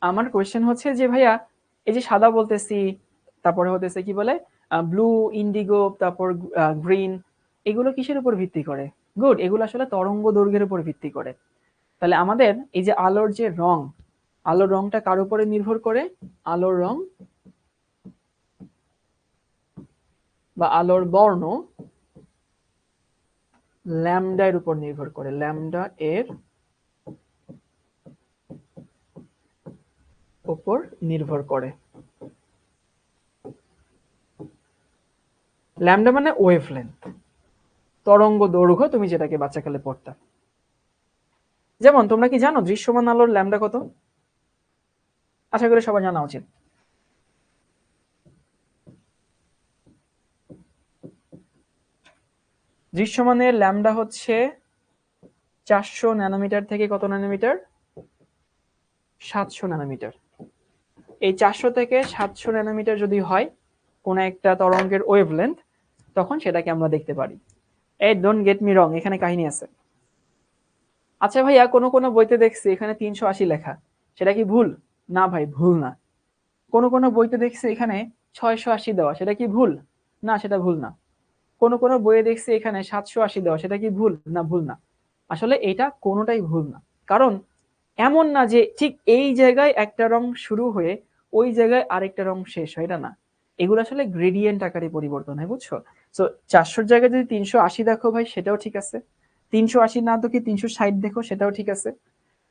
আমার কোয়েশ্চেন হচ্ছে যে ভাইয়া, এই যে সাদা বলতেছি, তারপরে হতেছে কি বলে ব্লু, ইন্ডিগো, তারপর গ্রিন, এগুলো কিসের উপর ভিত্তি করে? গুড, এগুলো আসলে তরঙ্গ দৈর্ঘ্যের উপর ভিত্তি করে। তাহলে আমাদের এই যে আলোর যে রং, আলোর রংটা কার উপরে নির্ভর করে? আলোর রং বা আলোর বর্ণ ল্যামডা এর উপর নির্ভর করে, ল্যামডা এর উপর নির্ভর করে। ল্যামডা মানে ওয়েভলেন্থ, তরঙ্গ দৈর্ঘ্য, তুমি যেটাকে বাচ্চাকালে পড়তা। যেমন তোমরা কি জানো দৃশ্যমান আলোর ল্যামডা কত? আশা করি সবার জানা উচিত। দৃশ্যমানের ল্যামডা হচ্ছে 400 ন্যানোমিটার থেকে কত ন্যানোমিটার? 700 ন্যানোমিটার। এই 400 থেকে 700 ন্যানোমিটার যদি হয় কোন একটা তরঙ্গের ওয়েভলেন্থ, তখন সেটাকে আমরা দেখতে পারি। এই ডোন্ট গেট মি রং, এখানে কাহিনী আছে। আচ্ছা ভাইয়া, কোন কোন বইতে দেখছি এখানে 380 লেখা, সেটা কি ভুল? না ভাই, ভুল না। কোন কোন বইতে দেখছি এখানে 680 দেওয়া, সেটা কি ভুল? না, সেটা ভুল না। কোন কোন বইয়ে দেখছি এখানে 780 দেওয়া, সেটা কি ভুল? না, ভুল না। আসলে এটা কোনোটাই ভুল না, কারণ এমন না যে ঠিক এই জায়গায় একটা রং শুরু হয়ে ওই জায়গায় আরেকটা রং শেষ হয়, এটা না। এগুলো আসলে গ্রেডিয়েন্ট আকারে পরিবর্তন হয়, বুঝছো? তো 400 জায়গায় যদি 380 দেখো ভাই, সেটাও ঠিক আছে। 380 না দেখে 360 দেখো, সেটাও ঠিক আছে।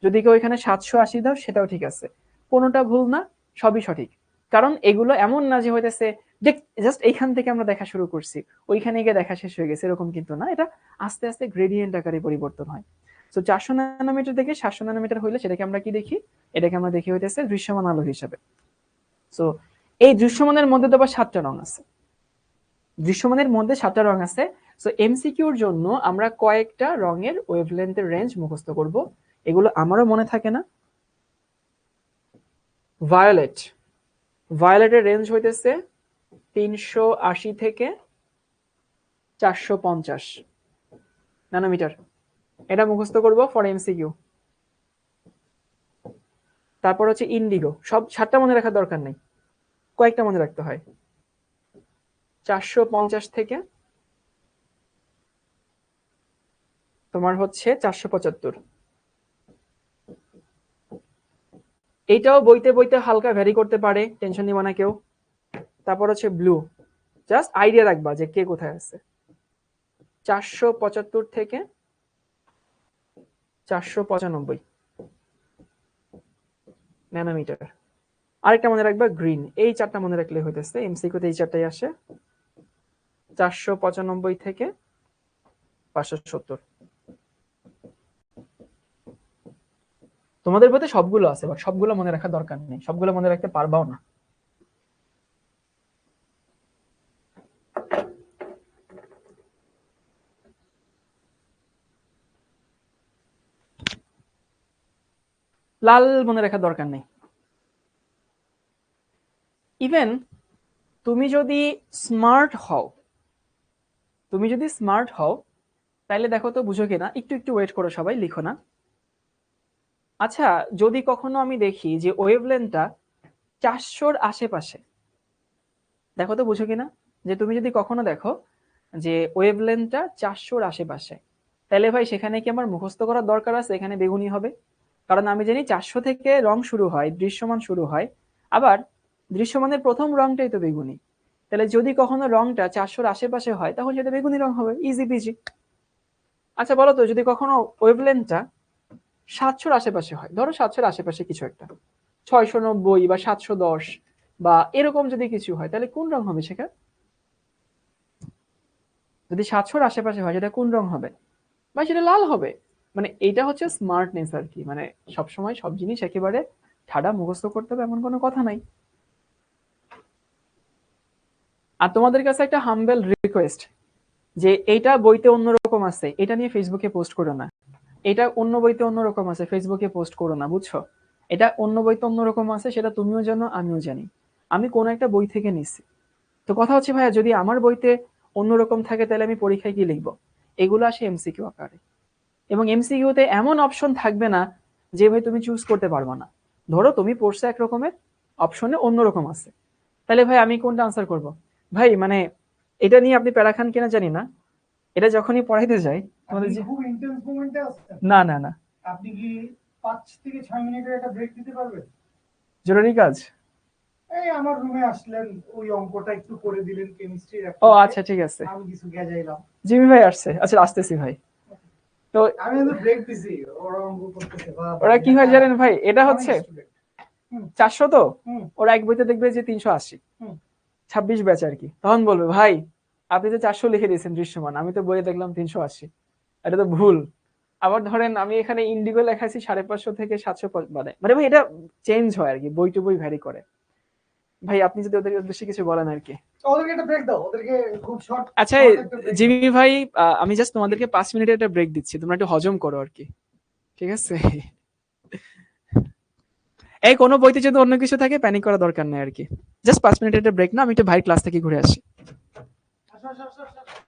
যদি কেউ এখানে 780 দাও, সেটাও ঠিক আছে। কোনোটা ভুল না, সবই সঠিক। কারণ এগুলো এমন না যে হইতেছে জাস্ট এইখান থেকে আমরা দেখা শুরু করছি, ওইখানে গিয়ে দেখা শেষ হয়ে গেছে, এরকম কিন্তু না। এটা আস্তে আস্তে গ্রেডিয়েন্ট আকারে পরিবর্তন হয়। তো 400 ন্যানোমিটার থেকে 700 ন্যানোমিটার হইলে সেটাকে আমরা কি দেখি? এটাকে আমরা দেখি হইতেছে দৃশ্যমান আলো হিসাবে। তো এই দৃশ্যমানের মধ্যে তো আবার 7টা রং আছে। দৃশ্যমানের মধ্যে 7টা রং আছে। সো এমসিকিউর জন্য আমরা কয়েকটা রঙের ওয়েভলেন্থের রেঞ্জ মুখস্থ করব। এগুলো আমারও মনে থাকে না। ভায়োলেট, ভায়োলেটের রেঞ্জ হইতেছে 380 থেকে 450 ন্যানোমিটার। এটা মুখস্থ করব ফর এমসিকিউ। তারপর হচ্ছে ইন্ডিগো, সব 7টা মনে রাখার দরকার নেই, কয়েকটা মনে রাখতে হয়। 450 থেকে তোমার হচ্ছে 475। এইটাও বইতে বইতে হালকা ভ্যারি করতে পারে, টেনশন নিবা না কেউ। তারপর হচ্ছে ব্লু, জাস্ট আইডিয়া রাখবা যে কে কোথায় আছে। 475 থেকে 495 ন্যানোমিটার। আরেকটা মনে রাখবা গ্রিন। এই 4টা মনে রাখলে হইতেছে, এমসিকিউতে এই 4টাই আসে। 495 থেকে 570। তোমাদের বইতে সবগুলো আছে, বাট সবগুলো মনে রাখার দরকার নেই, সবগুলো মনে রাখতে পারবাও না। লাল মনে রাখার দরকার নেই। ইভেন তুমি যদি স্মার্ট হও, তাহলে দেখো তো বুঝো কিনা, একটু একটু ওয়েট করো সবাই, লিখো না। আচ্ছা, যদি কখনো আমি দেখি যে ওয়েভলেন্থটা 400-র আশেপাশে, দেখো তো বুঝো কিনা, যে তুমি যদি কখনো দেখো যে ওয়েভলেন্থটা 400-র আশেপাশে, তাহলে ভাই সেখানে কি আমার মুখস্থ করার দরকার আছে এখানে বেগুনি হবে? কারণ আমি জানি 400 থেকে রং শুরু হয়, দৃশ্যমান শুরু হয়, আবার দৃশ্যমানের প্রথম রংটাই তো বেগুনি। তাহলে যদি কখনো রংটা 400-র আশেপাশে হয়, তখন সেটা বেগুনি রং হবে, ইজি পিজি। আচ্ছা বলো তো, যদি কখনো ওয়েভলেন্থটা 700-র আশেপাশে হয়, ধরো 700-র আশেপাশে কিছু একটা, 690 বা 710 বা এরকম যদি কিছু হয়, তাহলে কোন রং হবে সেটা? যদি 700-র আশেপাশে হয়, সেটা কোন রং হবে? বা সেটা লাল হবে। মানে এটা হচ্ছে স্মার্টনেস আর কি, মানে সবসময় সব জিনিস একেবারে ঠাডা মুখস্থ করতে হবে এমন কোনো কথা নাই। আর তোমাদের কাছে একটা হাম্বেল রিকোয়েস্ট, যে এইটা বইতে অন্যরকম আছে, এটা নিয়ে ফেসবুকে পোস্ট করো না। এটা অন্য বইতে অন্যরকম আছে, ফেসবুকে পোস্ট করো না, বুঝছো? এটা অন্য বইতে অন্যরকম আছে, সেটা তুমিও জানো, আমিও জানি। আমি কোন একটা বই থেকে নিচ্ছি। তো কথা হচ্ছে ভাইয়া, যদি আমার বইতে অন্যরকম থাকে, তাহলে আমি পরীক্ষায় কি লিখবো? এগুলো আসে এমসিকিউ আকারে, এবং এমসিকিউতে এমন অপশন থাকবে না যে ভাই তুমি চুজ করতে পারবে না। ধরো তুমি পড়ছো এক রকমের, অপশনে অন্যরকম আছে, তাহলে ভাই আমি কোনটা আনসার করব? ভাই মানে এটা নিয়ে আপনি প্যারা খান কিনা জানি না, এটা যখনই পড়াইতে যাই তোমাদের আপনি যে খুব ইন্টেন্স মোমেন্টে আছেন। না না না, আপনি কি 5 থেকে 6 মিনিটের একটা ব্রেক দিতে পারবেন? জরুরি কাজ। এই আমার রুমে আসলেন, ওই অঙ্কটা একটু করে দিলেন কেমিস্ট্রির ও অ্যাপ্রোচে, আচ্ছা, ঠিক আছে। আমি কিছু গেজাইলাম। জিমি ভাই আসছে, আচ্ছা আসতেছি ভাই। তো আমি কিন্তু ব্রেক দিছি, ওরা অঙ্ক করতেছে, ওরা কি হয় জানেন ভাই, এটা অনেক হচ্ছে স্টুডেন্ট। 400, তো হুম ওরা এক বইতে দেখবে যে 380, হুম 26 ব্যাচ আর কি, তখন বলবে ভাই আপনি তো 400 লিখে দিয়েছেন দৃশ্যমান, আমি তো বইয়ে দেখলাম 380। এটা তো ভুল। আবার ধরেন আমি এখানে ইন্ডিগো লেখাইছি 550 থেকে 700, মানে মানে ভাই এটা চেঞ্জ হয় আর কি, বই টু বই ভ্যারি করে। ভাই আপনি যদি ওদের উদ্দেশ্যে কিছু বলেন আর কি। ওদেরকে একটা ব্রেক দাও, ওদেরকে খুব শর্ট আচ্ছা শর্ট একটা ব্রেক দাও। জিমি ভাই, আমি জাস্ট তোমাদেরকে 5 মিনিটের একটা ব্রেক দিচ্ছি, তোমরা একটু হজম করো আর কি। ঠিক আছে? এই কোনো বইতে যদি অন্য কিছু থাকে প্যানিক করা দরকার নেই আর কি। জাস্ট 5 মিনিটের একটা ব্রেক না, আমি একটু ভাই ক্লাস থেকে ঘুরে আসি। আসো আসো আসো আসো।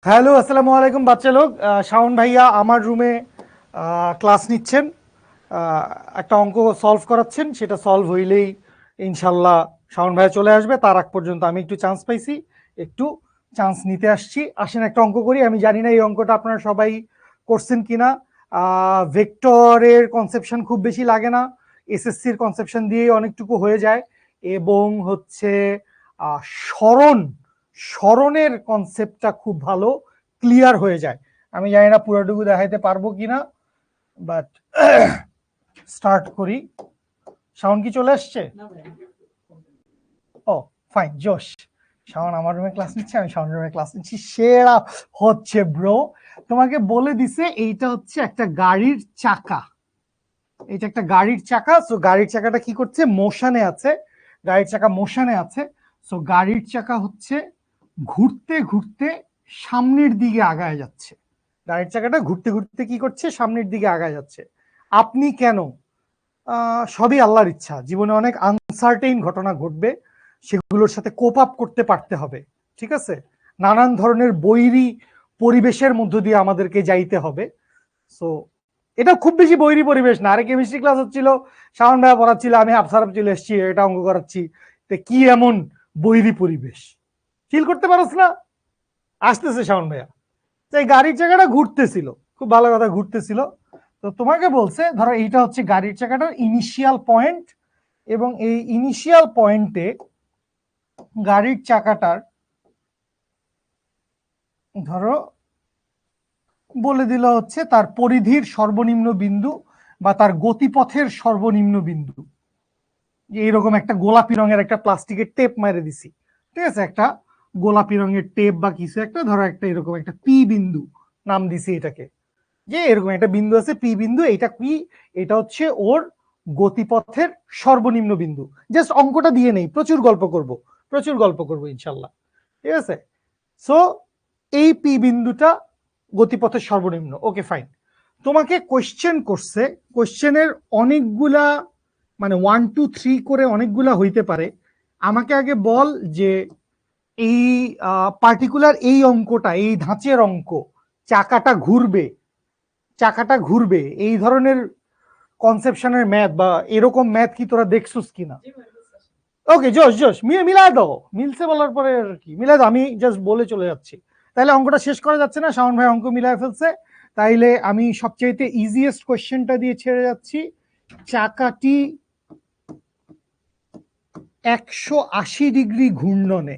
হ্যালো, আসসালামু আলাইকুম বাচ্চা লোক। শাওন ভাইয়া আমার রুমে ক্লাস নিচ্ছেন, আহ, একটা অঙ্ক সলভ করাচ্ছেন। সেটা সলভ হইলেই ইনশাল্লাহ শাওন ভাইয়া চলে আসবে। তার আগ পর্যন্ত আমি একটু চান্স পাইছি, একটু চান্স নিতে আসছি। আসেন একটা অঙ্ক করি। আমি জানি না এই অঙ্কটা আপনারা সবাই করছেন কিনা। ভেক্টরের কনসেপশন খুব বেশি লাগে না, এসএসসির কনসেপশন দিয়েই অনেকটুকু হয়ে যায়। এবং হচ্ছে সরণ স্মরণের কনসেপ্টটা খুব ভালো ক্লিয়ার হয়ে যায়। আমি জানি না পুরোটুকু দেখাইতে পারবো কিনা, বাট স্টার্ট করি। শাওন কি চলে আসছে? ও ফাইন, জোশ। শাওন আমার রুমে ক্লাস নিচ্ছে, আমি শাওন রুমে ক্লাস নিচ্ছি। সেরা হচ্ছে ব্রো। তোমাকে বলে দিছে এইটা হচ্ছে একটা গাড়ির চাকা। এটা একটা গাড়ির চাকা। সো গাড়ির চাকাটা কি করছে? মোশনে আছে। গাড়ির চাকা মোশনে আছে। সো গাড়ির চাকা হচ্ছে ঘুরতে ঘুরতে সামনের দিকে আগায় যাচ্ছে। গাড়ির চাকাটা ঘুরতে ঘুরতে কি করছে? সামনের দিকে আগায় যাচ্ছে। আপনি কেন? সবই আল্লাহর ইচ্ছা। জীবনে অনেক আনসার্টেইন ঘটনা ঘটবে, সেগুলোর সাথে কোপ আপ করতে পারতে হবে। ঠিক আছে? নানান ধরনের বৈরী পরিবেশের মধ্য দিয়ে আমাদেরকে যাইতে হবে। সো এটা খুব বেশি বৈরী পরিবেশ না। আরে কেমিস্ট্রি ক্লাস হচ্ছিল, শাওন ভাইয়া পড়াচ্ছিল, আমি আফসারাপ চলে এসেছি, এটা অঙ্ক করাচ্ছি। তো কি এমন বৈরী পরিবেশ ফিল করতে পারছ না? আসতেছে শাওন ভাইয়া। তো এই গাড়ির চাকাটা ঘুরতেছিল, খুব ভালো কথা, ঘুরতেছিল। তো তোমাকে বলছে ধরো এইটা হচ্ছে গাড়ির চাকাটার ইনিশিয়াল পয়েন্ট, এবং এই ইনিশিয়াল পয়েন্টে গাড়ির চাকাটার ধরো বলে দিল হচ্ছে তার পরিধির সর্বনিম্ন বিন্দু বা তার গতিপথের সর্বনিম্ন বিন্দু। এইরকম একটা গোলাপি রঙের একটা প্লাস্টিকের টেপ মেরে দিছি। ঠিক আছে? একটা গোলাপি রঙের টেপ বা কিছু একটা, ধরো একটা এরকম একটা পি বিন্দু নাম দিছি এটাকে। যে এরকম একটা বিন্দু আছে পি বিন্দু, এটা কি? এটা হচ্ছে ওর গতিপথের সর্বনিম্ন বিন্দু। জাস্ট অঙ্কটা দিয়ে নেই, প্রচুর গল্প করব, প্রচুর গল্প করব ইনশাল্লাহ। ঠিক আছে? সো এই পি বিন্দুটা গতিপথের সর্বনিম্ন। Okay fine. তোমাকে কোশ্চেন করছে, কোশ্চেনের অনেকগুলা মানে 1 2 3 করে অনেকগুলা হইতে পারে। আমাকে আগে বল যে এই পার্টিকুলার এই অঙ্কটা, এই ধাঁচের অঙ্ক, চাকাটা ঘুরবে, চাকাটা ঘুরবে, এই ধরনের কনসেপশনের ম্যাথ বা এরকম ম্যাথ কি তোরা দেখছিস কিনা? ওকে, জোশ জোশ, মিলাই দাও। মিলছে বলার পরে আর কি, মিলাই দাও। আমি জাস্ট বলে চলে যাচ্ছি। তাহলে অঙ্কটা শেষ করা যাচ্ছে না, শাওন ভাই অঙ্ক মিলাই ফেলছে। তাইলে আমি সবচেয়ে ইজিয়েস্ট কোয়েশ্চেনটা দিয়ে ছেড়ে যাচ্ছি। চাকাটি 180 ডিগ্রি ঘূর্ণনে,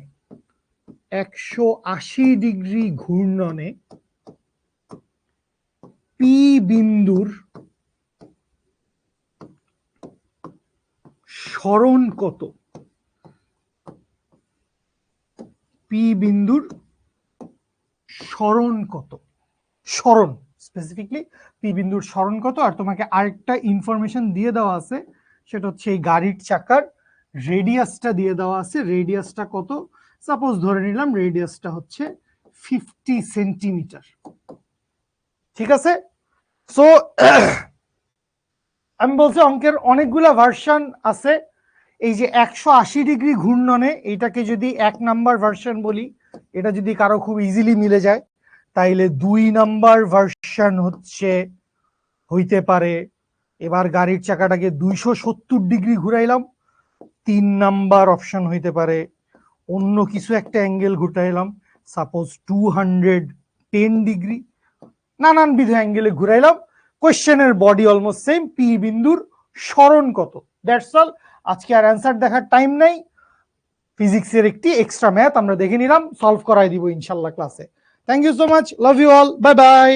180 ডিগ্রি ঘূর্ণনে পি বিন্দুর সরণ কত? পি বিন্দুর সরণ কত? সরণ, স্পেসিফিকলি পি বিন্দুর সরণ কত? আর তোমাকে আরেকটা ইনফরমেশন দিয়ে দেওয়া আছে, সেটা হচ্ছে এই গাড়ির চাকার রেডিয়াসটা দিয়ে দেওয়া আছে। রেডিয়াসটা কত? সাপোজ ধরে নিলাম রেডিয়াসটা হচ্ছে 50 সেন্টিমিটার। ঠিক আছে? সো আমি বলছি অঙ্কের অনেকগুলা ভার্সন আছে। এই যে 180 ডিগ্রি ঘূর্ণনে, এইটাকে যদি 1 নাম্বার ভার্সন বলি, এটা যদি কারো খুব ইজিলি মিলে যায়, তাইলে 2 নাম্বার ভার্সন হচ্ছে হইতে পারে, এবার গাড়ির চাকাটাকে 270 ডিগ্রি ঘুরাইলাম, 3 নাম্বার অপশন হইতে পারে অন্য কিছু একটা অ্যাঙ্গেল ঘুরাইলাম, সাপোজ 210 ডিগ্রি। নানানবিধ অ্যাঙ্গেলে ঘুরাইলাম। কোয়েশ্চেনের বডি অলমোস্ট সেম, পি বিন্দুর সরণ কত। That's all. আজকে আর অ্যান্সার দেখার টাইম নাই। ফিজিক্সের একটি এক্সট্রা ম্যাথ আমরা দেখে নিলাম, সলভ করাই দিব ইনশাল্লাহ ক্লাসে। Thank you so much, love you all, bye bye.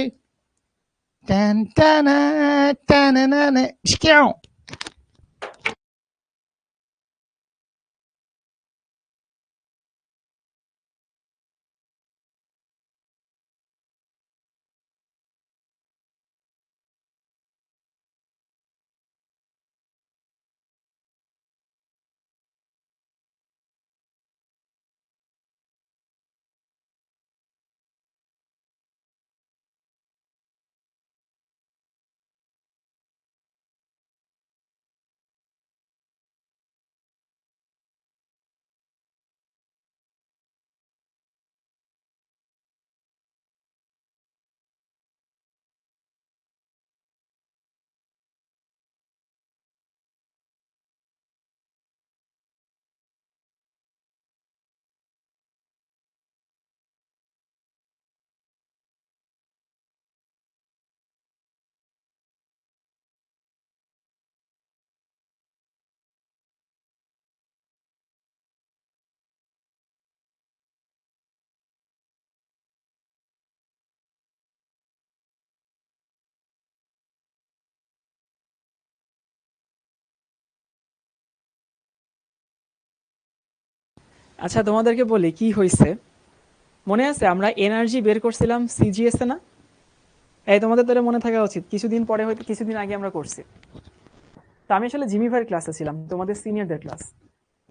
আচ্ছা তোমাদেরকে বলি কি হয়েছে। মনে আছে আমরা এনার্জি বের করছিলাম সিজিএস এ না? এই তোমাদের তো এটা মনে থাকা উচিত, কিছুদিন পরে হয়তো কিছুদিন আগে আমরা করছি। তো আমি আসলে জিমি ভাইয়ের ক্লাসে ছিলাম, তোমাদের সিনিয়রদের ক্লাস।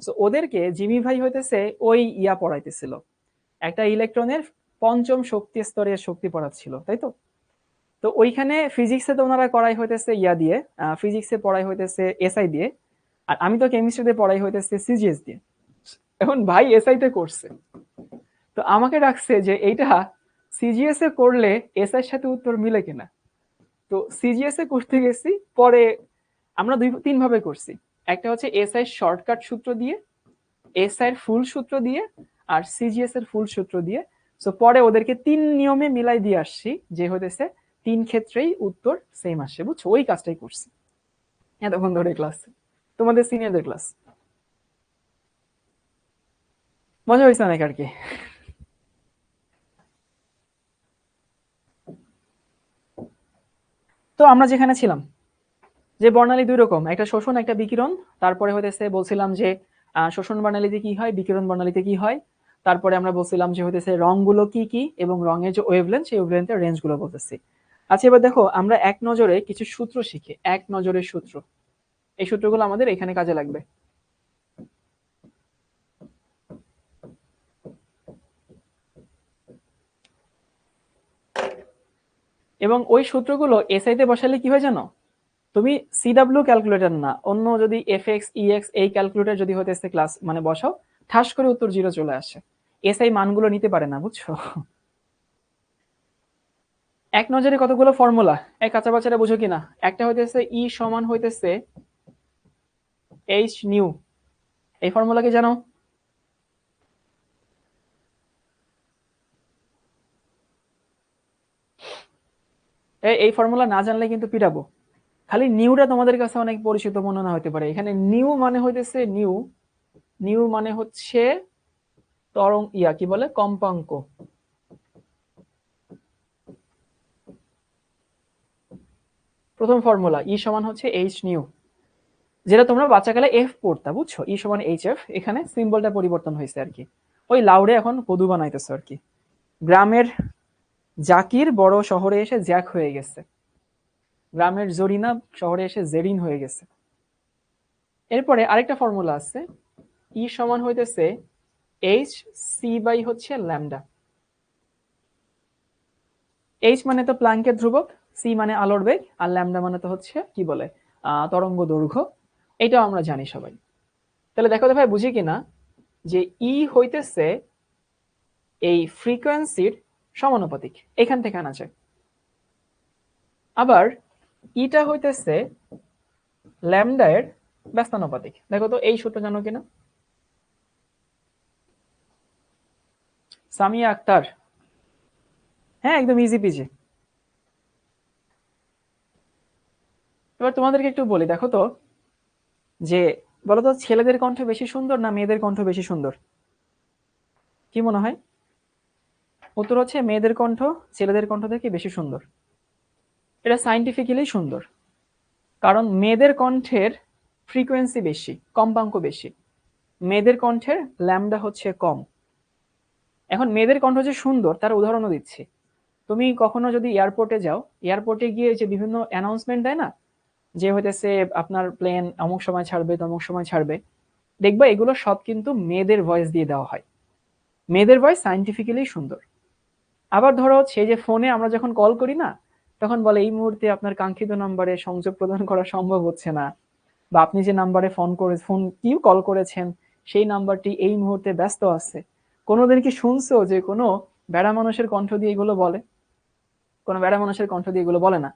তো ওদেরকে জিমি ভাই হইতেছে ওই ইয়া পড়াইতেছিল, একটা ইলেকট্রনের পঞ্চম শক্তি স্তরের শক্তি পড়াচ্ছিল, তাই তো? তো ওইখানে ফিজিক্সে তো ওনারা করাই হইতেছে ইয়া দিয়ে, ফিজিক্সে পড়াই হইতেছে এসআই দিয়ে, আর আমি তো কেমিস্ট্রিতে পড়াই হইতেছে সিজিএস দিয়ে। এখন ভাই এসআই তে করছে, তো আমাকে ডাকছে যে এইটা সিজিএস এ করলে এসআই এর সাথে উত্তর মিলে কিনা। তো সিজিএস এ করতে গেছি, পরে আমরা দুই তিন ভাবে করছি। একটা হচ্ছে এসআই শর্টকাট সূত্র দিয়ে, এসআই এর ফুল সূত্র দিয়ে, আর সিজিএস এর ফুল সূত্র দিয়ে। সো পরে ওদেরকে তিন নিয়মে মিলাই দিয়ে আসছি, যে হইতেছে তিন ক্ষেত্রেই উত্তর সেম আসে, বুঝছো? ওই কাজটাই করছি এতক্ষণ ধরে ক্লাস, তোমাদের সিনিয়রদের ক্লাস। মজা হয়েছে অনেক আর কি। তো আমরা যেখানে ছিলাম, যে বর্ণালী দুই রকম, একটা শোষণ একটা বিকিরণ। তারপরে হইতেছে বলছিলাম যে শোষণ বর্ণালীতে কি হয়, বিকিরণ বর্ণালীতে কি হয়। তারপরে আমরা বলছিলাম যে হইতেছে রংগুলো কি কি, এবং রঙের যে ওয়েভলেন্থ সেই ওয়েভলেন্থের রেঞ্জ গুলো বলতেছি। আচ্ছা এবার দেখো, আমরা এক নজরে কিছু সূত্র শিখি, এক নজরের সূত্র। এই সূত্রগুলো আমাদের এখানে কাজে লাগবে। এবং ওই সূত্রগুলো এসআই তে বসালে কি হয় জানো? তুমি সিডাব্লিউ ক্যালকুলেটর না, অন্য যদি এফএক্স ইএক্স এই ক্যালকুলেটর যদি হতেছে ক্লাস মানে বসাও, ঠাস করে উত্তর জিরো চলে আসে। এসআই মানগুলো নিতে পারে না, বুঝছো? এক নজরে কতগুলো ফর্মুলা, এই কাঁচা বাচ্চারা বুঝো কিনা? একটা হইতেছে ই সমান হইতেছে এইচ নিউ, এই ফর্মুলা কি জানো? এই ফর্মুলা না জানলে কিন্তু পিটাবো। খালি নিউটা তোমাদের কাছে অনেক পরিচিত মনে না হতে পারে। এখানে নিউ মানে হইতেছে নিউ, নিউ মানে হচ্ছে তরঙ্গ ইয়া কি বলে কম্পাঙ্ক। প্রথম ফর্মুলা ই সমান হচ্ছে এইচ নিউ, যেটা তোমরা বাচ্চাকালে এফ পড়তা, বুঝছো? ই সমান এইচ এফ, এখানে সিম্বলটা পরিবর্তন হয়েছে আর কি। ওই লাউডে এখন কদু বানাইতেছে আর কি। গ্রামের জাকির বড় শহরে এসে জ্যাক হয়ে গেছে, গ্রামের জরিনা শহরে এসে জেরিন হয়ে গেছে। এরপরে আরেকটা ফর্মুলা আছে, ই সমান হইতেছে এইচ সি বাই হচ্ছে ল্যামডা। এইচ মানে তো প্ল্যাঙ্কের ধ্রুবক, সি মানে আলোর বেগ, আর ল্যামডা মানে তো হচ্ছে কি বলে তরঙ্গ দৈর্ঘ্য। এটাও আমরা জানি সবাই। তাহলে দেখো ভাই বুঝি কিনা যে ই হইতেছে এই ফ্রিকোয়েন্সির সমানুপাতিক, এখান থেকে আনা যায়। আবার ইটা হইতেছে ল্যামডা এর ব্যস্তানুপাতিক। দেখো তো এই সূত্র জানো কিনা? সামিয়া আক্তার, হ্যাঁ একদম ইজি পিজি। এবার তোমাদেরকে একটু বলি, দেখো তো যে বলতো ছেলেদের কণ্ঠ বেশি সুন্দর না মেয়েদের কণ্ঠ বেশি সুন্দর? কি মনে হয়? উত্তর হচ্ছে মেয়েদের কণ্ঠ ছেলেদের কণ্ঠ থেকে বেশি সুন্দর। এটা সাইন্টিফিক্যালি সুন্দর, কারণ মেয়েদের কণ্ঠের ফ্রিকোয়েন্সি বেশি, কম্পাঙ্ক বেশি। মেয়েদের কণ্ঠের ল্যামডা হচ্ছে কম। এখন মেয়েদের কণ্ঠ যে সুন্দর তার উদাহরণও দিচ্ছি। তুমি কখনো যদি এয়ারপোর্টে যাও, এয়ারপোর্টে গিয়ে যে বিভিন্ন অ্যানাউন্সমেন্ট দেয় না, যে হইতেছে আপনার প্লেন অমুক সময় ছাড়বে তমুক সময় ছাড়বে, দেখবা এগুলো সব কিন্তু মেয়েদের ভয়েস দিয়ে দেওয়া হয়। মেয়েদের ভয়েস সাইন্টিফিক্যালি সুন্দর। আবার ধরো সেই যে ফোনে আমরা যখন কল করি না, তখন বলে এই মুহূর্তে আপনার কাঙ্ক্ষিত নাম্বারে সংযোগ প্রদান করা সম্ভব হচ্ছে না, বা আপনি যে নাম্বারে ফোন কি কল করেছেন সেই নাম্বারটি এই মুহূর্তে ব্যস্ত আছে। কোনোদিন কি শুনছো যে কোনো বেড়া মানুষের কণ্ঠ দিয়ে এগুলো বলে? কোনো বেড়া মানুষের কণ্ঠ দিয়ে এগুলো বলে না।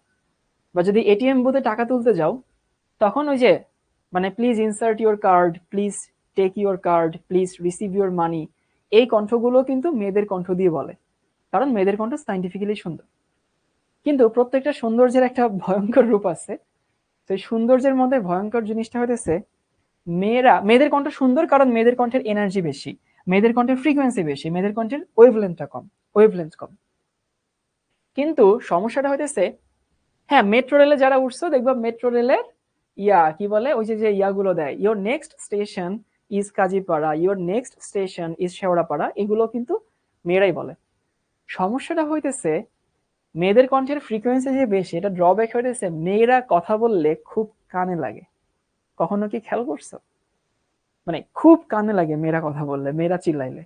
বা যদি এটিএম বুথে টাকা তুলতে যাও, তখন ওই যে মানে please insert your card, please take your card, please receive your money, এই কণ্ঠগুলো কিন্তু মেয়েদের কণ্ঠ দিয়ে বলে, কারণ মেয়েদের কণ্ঠ সাইন্টিফিক্যালি সুন্দর। কিন্তু প্রত্যেকটা সৌন্দর্যের একটা ভয়ঙ্কর রূপ আছে। সেই সৌন্দর্যের মধ্যে ভয়ঙ্কর জিনিসটা হইতেছে মেয়েদের কণ্ঠ সুন্দর কারণ মেয়েদের কণ্ঠের এনার্জি বেশি, মেয়েদের কণ্ঠের ফ্রিকোয়েন্সি বেশি, মেয়েদের কণ্ঠের ওয়েভলেন্থ কম। কিন্তু সমস্যাটা হইতেছে, হ্যাঁ মেট্রো রেলে যারা উঠছো দেখবা মেট্রো রেলের ইয়া কি বলে ওই যে ইয়াগুলো দেয়, your next station is Kazipara, your next station is Shewrapara, এগুলো কিন্তু মেয়েরাই বলে। সমস্যাটা হইতেছে মেয়েদের কণ্ঠের ফ্রিকোয়েন্সি যে বেশি, এটা ড্রব্যাক হইতেছে মেয়েরা কথা বললে খুব কানে লাগে। কখনো কি খেয়াল করছো? মানে খুব কানে লাগে মেয়েরা কথা বললে, মেয়েরা চিল্লাইলে।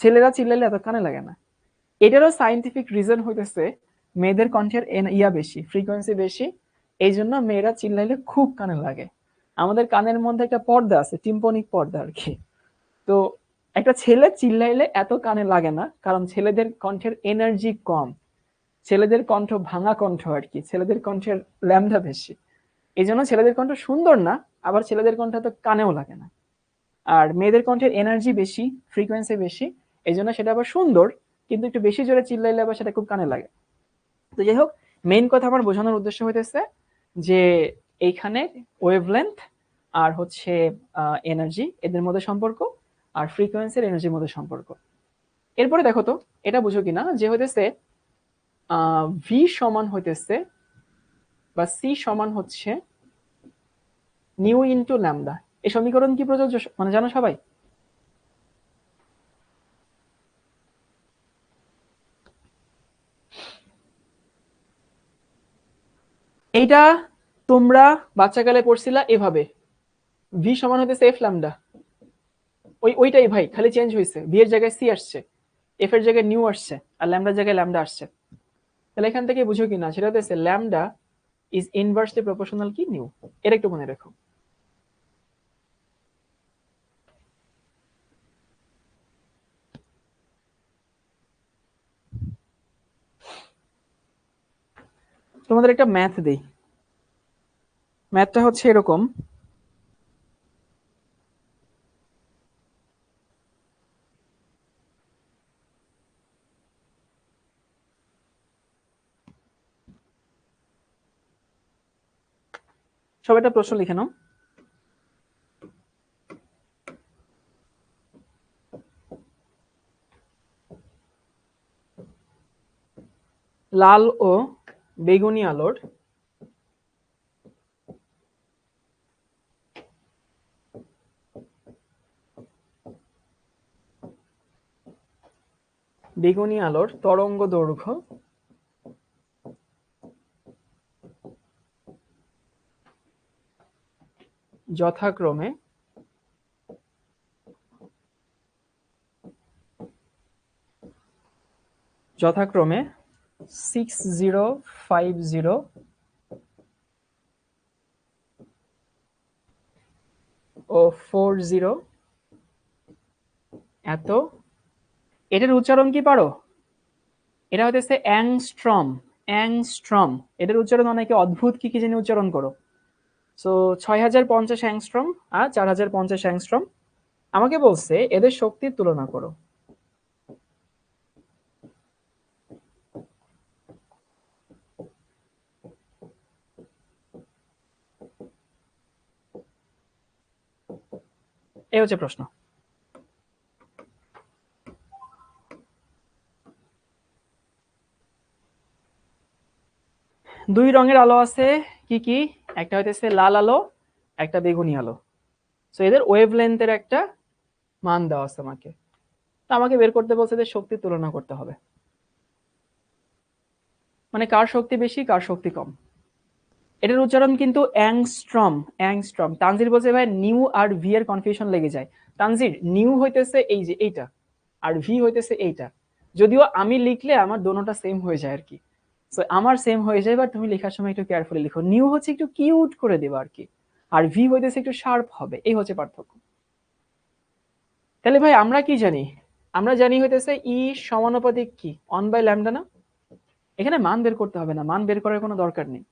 ছেলেরা চিল্লাইলে এত কানে লাগে না। এটারও সায়েন্টিফিক রিজন হইতেছে মেয়েদের কণ্ঠের বেশি, ফ্রিকোয়েন্সি বেশি, এই জন্য মেয়েরা চিল্লাইলে খুব কানে লাগে। আমাদের কানের মধ্যে একটা পর্দা আছে, টিম্পনিক পর্দা আর কি। তো একটা ছেলে চিল্লাইলে এত কানে লাগে না, কারণ ছেলেদের কণ্ঠের এনার্জি কম, ছেলেদের কণ্ঠ ভাঙা কণ্ঠ আর কি, ছেলেদের কণ্ঠের ল্যামডা বেশি। এই জন্য ছেলেদের কণ্ঠ সুন্দর না, আবার ছেলেদের কণ্ঠ তো কানেও লাগে না। আর মেয়েদের কণ্ঠের এনার্জি বেশি, ফ্রিকোয়েন্সি বেশি, এই জন্য সেটা আবার সুন্দর, কিন্তু একটু বেশি জোরে চিল্লাইলে আবার সেটা খুব কানে লাগে। তো যাই হোক, মেইন কথা আমার বোঝানোর উদ্দেশ্য হইতেছে যে এইখানে ওয়েভলেন্থ আর হচ্ছে এনার্জি, এদের মধ্যে সম্পর্ক, আর ফ্রিকোয়েন্সির এনার্জির মধ্যে সম্পর্ক। এরপরে দেখো তো এটা বুঝো কিনা যে হইতেছে ভি সমান হইতেছে বা সি সমান হচ্ছে নিউ ইনটু ল্যামডা। এই সমীকরণ কি প্রযোজ্য, মানে জানো সবাই? এইটা তোমরা বাচ্চাকালে পড়ছিলা এভাবে, ভি সমান হইতেছে এফ ল্যামডা। ওইটাই ভাই, খালি চেঞ্জ হয়েছে, ভি এর জায়গায় সি আসছে, এফ এর জায়গায় নিউ আসছে, আর ল্যামডার জায়গায় ল্যামডা আসছে। তাহলে এখান থেকে বুঝো কিনা সেটা হচ্ছে ল্যামডা ইজ ইনভার্সলি প্রপোর্শনাল কি নিউ। এটা একটু মনে রাখো। তোমাদের একটা ম্যাথ দেই, ম্যাথটা হচ্ছে এরকম। সবাই একটা প্রশ্ন লিখে নাও। লাল ও বেগুনি আলোর তরঙ্গ দৈর্ঘ্য যথাক্রমে 6050 ও 40 এত। এটার উচ্চারণ কি পারো? এটা হচ্ছে অ্যাংস্ট্রম। অ্যাংস্ট্রম, এটার উচ্চারণ অনেকে অদ্ভুত কি কি জানি উচ্চারণ করো। সো 6050 অ্যাংস্ট্রম আর 4050 অ্যাংস্ট্রম। আমাকে বলছে এদের শক্তির তুলনা করো। এই হচ্ছে প্রশ্ন। দুই রঙের আলো আছে, কি কি? একটা হইতেছে লাল আলো, একটা বেগুনি আলো। সো এদের ওয়েভলেন্থের একটা মান দেওয়া আছে আমাকে, তো আমাকে বের করতে বলছে যে শক্তির তুলনা করতে হবে, মানে কার শক্তি বেশি কার শক্তি কম। এটার উচ্চারণ কিন্তু অ্যাংস্ট্রম। অ্যাংস্ট্রম। তানজির বলছে ভাই নিউ আর ভি এর কনফিউশন লেগে যায়। তানজির, নিউ হইতেছে এই যে এইটা, আর ভি হইতেছে এইটা। যদিও আমি লিখলে আমার দোনোটা সেম হয়ে যায় আর কি। সো আমার সেম হয়ে যায়, বাট তুমি লেখার সময় একটু কেয়ারফুলি লিখো। নিউ হচ্ছে একটু কিউট করে দেবা আর কি, আর ভি হইতেছে একটু শার্প হবে, এই হচ্ছে পার্থক্য। তাহলে ভাই আমরা কি জানি? আমরা জানি হইতেছে ই সমানুপাতিক কি 1/λ না? এখানে মান বের করতে হবে না, মান বের করার কোনো দরকার নেই।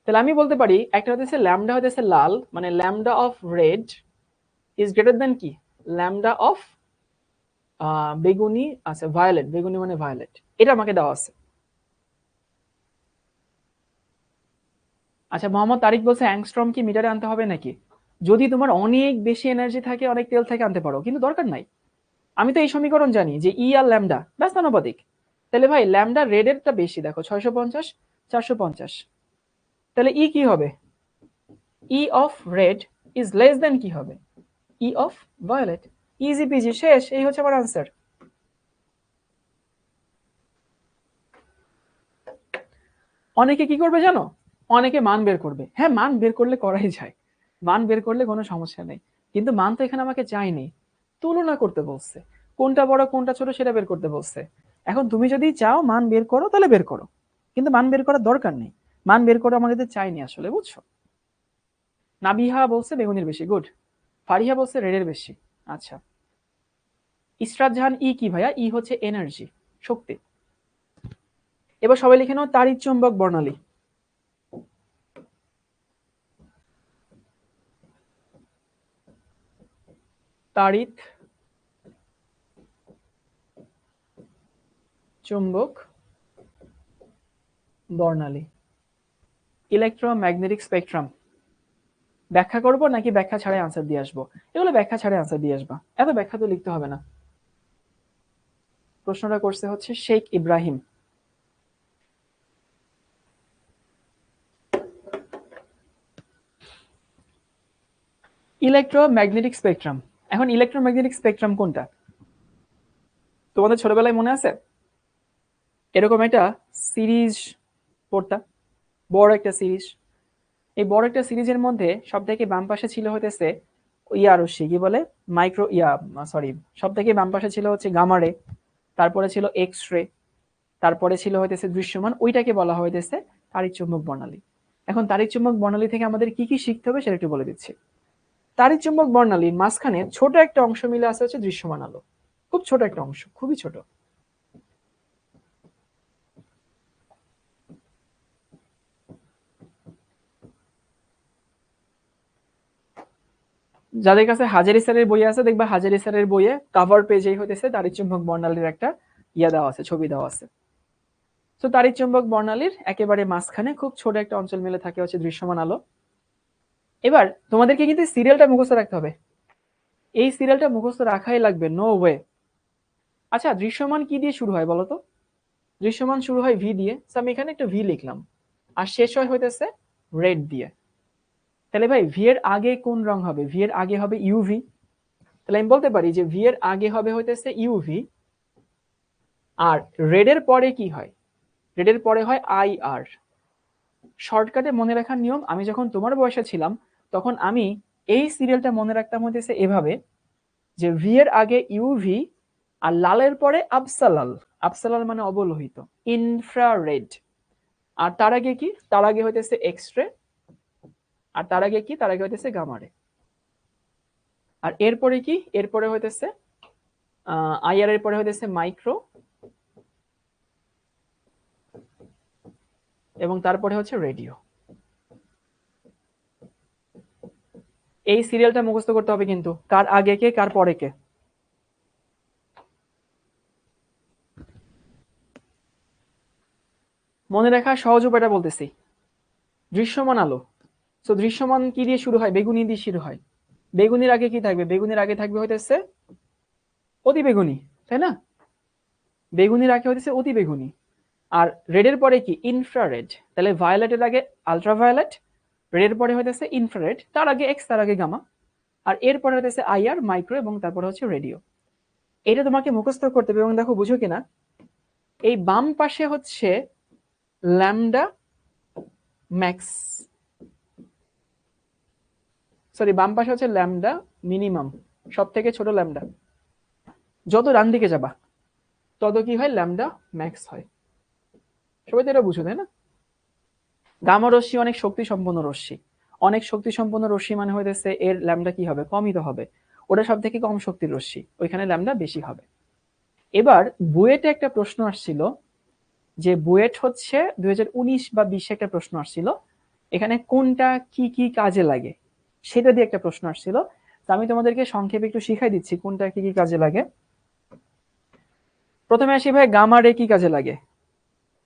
তাহলে আমি বলতে পারি একটা হচ্ছে ল্যামডা হইতেছে লাল, মানে lambda of red is greater than কি ল্যামডা অফ বেগুনি আছে, ভায়োলেট, বেগুনি মানে ভায়োলেট। এটা আমাকে দেওয়া আছে। আচ্ছা, মোহাম্মদ তারিক বলছে অ্যাংস্ট্রম কি মিটারে আনতে হবে নাকি? যদি তোমার অনেক বেশি এনার্জি থাকে, অনেক তেল থেকে আনতে পারো, কিন্তু দরকার নাই। আমি তো এই সমীকরণ জানি যে ই আর ল্যামডা ব্যস্তানুপাতিক। তাহলে ভাই ল্যামডা রেডেরটা বেশি, দেখো 650 450। তাহলে ই কি হবে? E of red is less then কি হবে? E of violet. Easy peasy, শেষ। এই হচ্ছে আমার আনসার। অনেকে কি করবে জানো? অনেকে মান বের করবে। হ্যাঁ, মান বের করলে করাই যায়, মান বের করলে কোনো সমস্যা নেই, কিন্তু মান তো এখানে আমাকে চাইনি, তুলনা করতে বলছে, কোনটা বড় কোনটা ছোট সেটা বের করতে বলছে। এখন তুমি যদি চাও মান বের করো তাহলে বের করো, কিন্তু মান বের করার দরকার নেই, মান বের করে আমাদের চাইনি আসলে, বুঝছো? নাবিহা বলছে বেগুনির বেশি, গুড। ফারিহা বলছে রেডের বেশি। আচ্ছা, ইসরাত জাহান ই কি ভাইয়া? ই হচ্ছে এনার্জি, শক্তি। এবার সবাই লিখে নাও তাড়িৎ চুম্বক বর্ণালী। তাড়িৎ চুম্বক বর্ণালী, ইলেকট্রোম্যাগনেটিক স্পেকট্রাম। ব্যাখ্যা করব নাকি ব্যাখ্যা ছাড়াই আনসার দিয়ে আসবো? এগুলো ব্যাখ্যা ছাড়াই আনসার দিয়ে আসবা, এত ব্যাখ্যা তো লিখতে হবে না। প্রশ্নটা করছে হচ্ছে শেখ ইব্রাহিম। Electromagnetic spectrum. এখন ইলেকট্রোম্যাগনেটিক স্পেকট্রাম কোনটা তোমাদের ছোটবেলায় মনে আছে? এরকম একটা সিরিজ পড়তা, বড় একটা সিরিজ। এই বড় একটা সিরিজের মধ্যে সব থেকে বাম পাশে ছিল হতেছে ইয়া রশ্মি, কি বলে, মাইক্রো ইয়া, সরি, সব থেকে বাম পাশে ছিল হচ্ছে গামা রে, তারপরে ছিল এক্স রে, তারপরে ছিল হইতেছে দৃশ্যমান, ওইটাকে বলা হইতেছে তাড়িৎ-চুম্বক বর্ণালী। এখন তাড়িৎ-চুম্বক বর্ণালী থেকে আমাদের কি কি শিখতে হবে সেটা একটু বলে দিচ্ছি। তাড়িৎ-চুম্বক বর্ণালীর মাঝখানে ছোট একটা অংশ মিলে আছে হচ্ছে দৃশ্যমান আলো, খুব ছোট একটা অংশ, খুবই ছোট। যাদের কাছে হাজারি স্যারের বই আছে, দেখবা হাজারি স্যারের বইয়ে কাভার পেজেই হইতেছে তাড়িৎ-চুম্বক বর্ণালীর একটা ইয়া দেওয়া আছে, ছবি দেওয়া আছে। তো তাড়িৎ-চুম্বক বর্ণালীর একেবারে মাঝখানে খুব ছোট একটা অঞ্চল মিলে থাকে হচ্ছে দৃশ্যমান আলো। এবার তোমাদেরকে কিন্তু সিরিয়ালটা মুখস্থ রাখতে হবে, এই সিরিয়ালটা মুখস্থ রাখাই লাগবে, নো ওয়ে। আচ্ছা, দৃশ্যমান কি দিয়ে শুরু হয় বলতো? দৃশ্যমান শুরু হয় ভি দিয়ে, আমি এখানে একটা ভি লিখলাম, আর শেষ হয় হইতেছে রেড দিয়ে। তাহলে ভাই ভি এর আগে কোন রং হবে? ভি এর আগে হবে ইউভি। তাহলে আমি বলতে পারি যে ভি এর আগে হবে হইতেছে ইউভি, আর রেড এর পরে কি হয়? রেড এর পরে হয় আই আর। শর্টকাটে মনে রাখার নিয়ম, আমি যখন তোমার বয়সে ছিলাম তখন আমি এই সিরিয়ালটা মনে রাখতাম হইতেছে এভাবে, যে ভি এর আগে ইউভি, আর লালের পরে আবসালাল। আবসালাল মানে অবলোহিত, ইনফ্রারেড। আর তার আগে কি? তার আগে হইতেছে এক্স রে, আর তার আগে কি? তার আগে হইতেছে গামা রে। আর এরপরে কি? এরপরে হইতেছে আইআর এর পরে হইতেছে মাইক্রো, এবং তারপরে হচ্ছে রেডিও। এই সিরিয়ালটা মুখস্থ করতে হবে কিন্তু, কার আগে কে কার পরে কে। মনে রাখা সহজ উপায়টা বলতেছি। দৃশ্যমান আলো, তো দৃশ্যমান কি দিয়ে শুরু হয়? বেগুনি দিয়ে শুরু হয়। বেগুনির আগে কি থাকবে? বেগুনির আগে থাকবে হইতেছে অতি বেগুনি, তাই না? বেগুনির আগে হইতেছে অতি বেগুনি। আর রেডের পরে কি? ইনফ্রারেড। তাহলে ভায়োলেটের আগে আলট্রাভায়োলেট, রেডের পরে হইতেছে ইনফ্রারেড, তার আগে এক্স, তার আগে গামা, আর এরপরে হইতেছে আইআর, মাইক্রো, এবং তারপরে হচ্ছে রেডিও। এটা তোমাকে মুখস্থ করতে হবে। এবং দেখো বুঝো কিনা, এই বাম পাশে হচ্ছে ল্যামডা ম্যাক্স, সরি, বাম পাশে হচ্ছে ল্যামডা মিনিমাম, সব থেকে ছোট ল্যামডা। যত ডান দিকে যাবা তত কি হয়? ল্যামডা ম্যাক্স হয়। সবাই তো এটা বুঝো, তাই না? গামা রশ্মি অনেক শক্তি সম্পন্ন রশ্মি, অনেক শক্তি সম্পন্ন রশ্মি মানে হইতেছে এর ল্যামডা কি হবে? কমই তো হবে। ওটা সব থেকে কম শক্তির রশ্মি, ওইখানে ল্যামডা বেশি হবে। এবার বুয়েটে একটা প্রশ্ন আসছিল, যে বুয়েট হচ্ছে 2019 বা 20 একটা প্রশ্ন আসছিল, এখানে কোনটা কি কি কাজে লাগে সেটা দিয়ে একটা প্রশ্ন আসছিল। তো আমি তোমাদেরকে সংক্ষেপে একটু শিখাই দিচ্ছি কোনটা কি কি কাজে লাগে। প্রথমে আসি ভাই, গামা রে কি কাজে লাগে?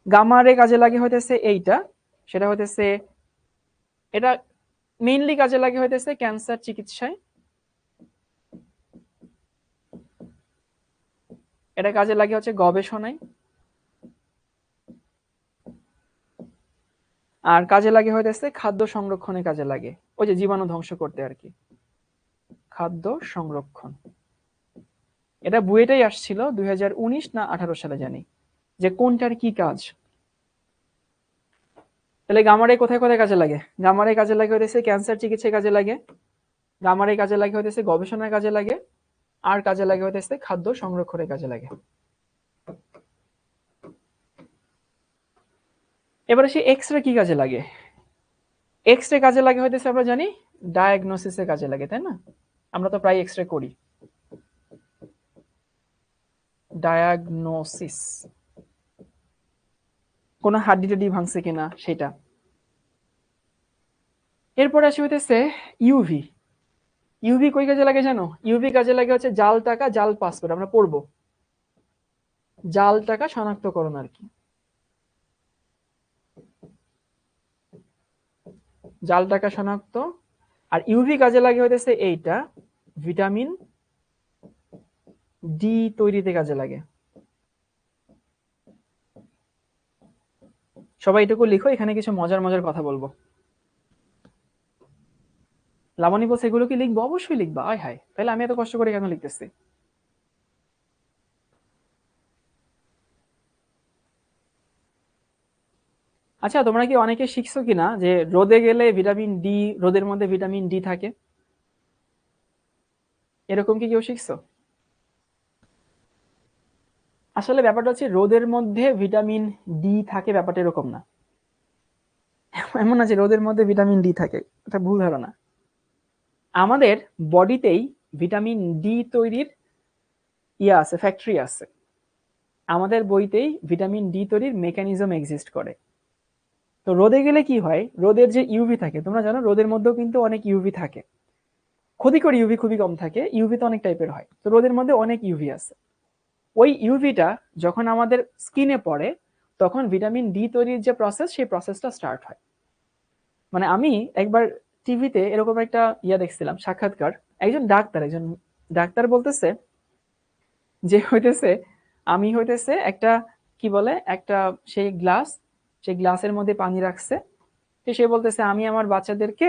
গামা রে কাজে লাগে হইতেছে এইটা, সেটা হইতেছে, এটা মেইনলি কাজে লাগে হইতেছে ক্যান্সার চিকিৎসায়, এটা কাজে লাগে হচ্ছে গবেষণায়, আর কাজে লাগে হইতেছে খাদ্য সংরক্ষণে কাজে লাগে, ওই যে জীবাণু ধ্বংস করতে আর কি, খাদ্য সংরক্ষণ। এটা বুয়েটাই আসছিল 2019 না 18 সালে জানি, যে কোনটার কি কাজ। তাহলে গামারে কোথায় কোথায় কাজে লাগে? গামারে কাজে লাগে হইতেছে ক্যান্সার চিকিৎসায় কাজে লাগে, গামারে কাজে লাগে হইতেছে গবেষণার কাজে লাগে, আর কাজে লাগে হইতেছে খাদ্য সংরক্ষণের কাজে লাগে। এবারে সে এক্স রে কি কাজে লাগে? এক্স রে কাজে লাগে হইতেছে আমরা জানি ডায়াগনোসিসের কাজে লাগে, তাই না? আমরা তো প্রায় এক্স রে করি। ডায়াগনোসিস, কোন হাড্ডি টাড্ডি ভাঙছে কিনা সেটা। এরপরে আসে হইতেছে ইউভি। ইউভি কই কাজে লাগে জানো? ইউভি কাজে লাগে হচ্ছে জাল টাকা জাল পাসপোর্ট, আমরা পড়বো জাল টাকা শনাক্তকরণ আর কি। জাল টাকা শনাক্ত। আর ইউভি কাজে লাগে হইতেছে এইটা ভিটামিন ডি তৈরিতে কাজে লাগে। সবাই এটুকু লিখো, এখানে কিছু মজার মজার কথা বলবো। লাবণী বলছে এগুলো কি লিখবো? অবশ্যই লিখবা। আয় হায়, তাহলে আমি এত কষ্ট করে কেন লিখতেছি? আচ্ছা, তোমরা কি অনেকে শিখছো কিনা যে রোদে গেলে ভিটামিন ডি, রোদের মধ্যে ভিটামিন ডি থাকে? এরকম কি কেউ শিখছো? আসলে ব্যাপারটা হচ্ছে রোদের মধ্যে ভিটামিন ডি থাকে, ব্যাপারটা এরকম না। এমন না যে রোদের মধ্যে ভিটামিন ডি থাকে, এটা ভুল ধারণা। আমাদের বডিতেই ভিটামিন ডি তৈরির আছে, ফ্যাক্টরি আছে। আমাদের বইতেই ভিটামিন ডি তৈরির মেকানিজম এক্সিস্ট করে। তো রোদে গেলে কি হয়, রোদের যে ইউভি থাকে, তোমরা জানো রোদের মধ্যেও কিন্তু অনেক ইউভি থাকে। ক্ষতিকর ইউভি খুবই কম থাকে, ইউভি তো অনেক টাইপের হয়। তো রোদের মধ্যে অনেক ইউভি আছে। ওই ইউভিটা যখন আমাদের স্কিনে পড়ে, তখন ভিটামিন ডি তৈরির যে প্রসেস, সেই প্রসেসটা স্টার্ট হয়। মানে আমি একবার টিভিতে এরকম একটা দেখছিলাম, সাক্ষাৎকার। একজন ডাক্তার বলতেছে যে হইতেছে আমি হইতেছে একটা কি বলে একটা সেই গ্লাসের মধ্যে পানি রাখছে। তো সে বলতেছে আমি আমার বাচ্চাদেরকে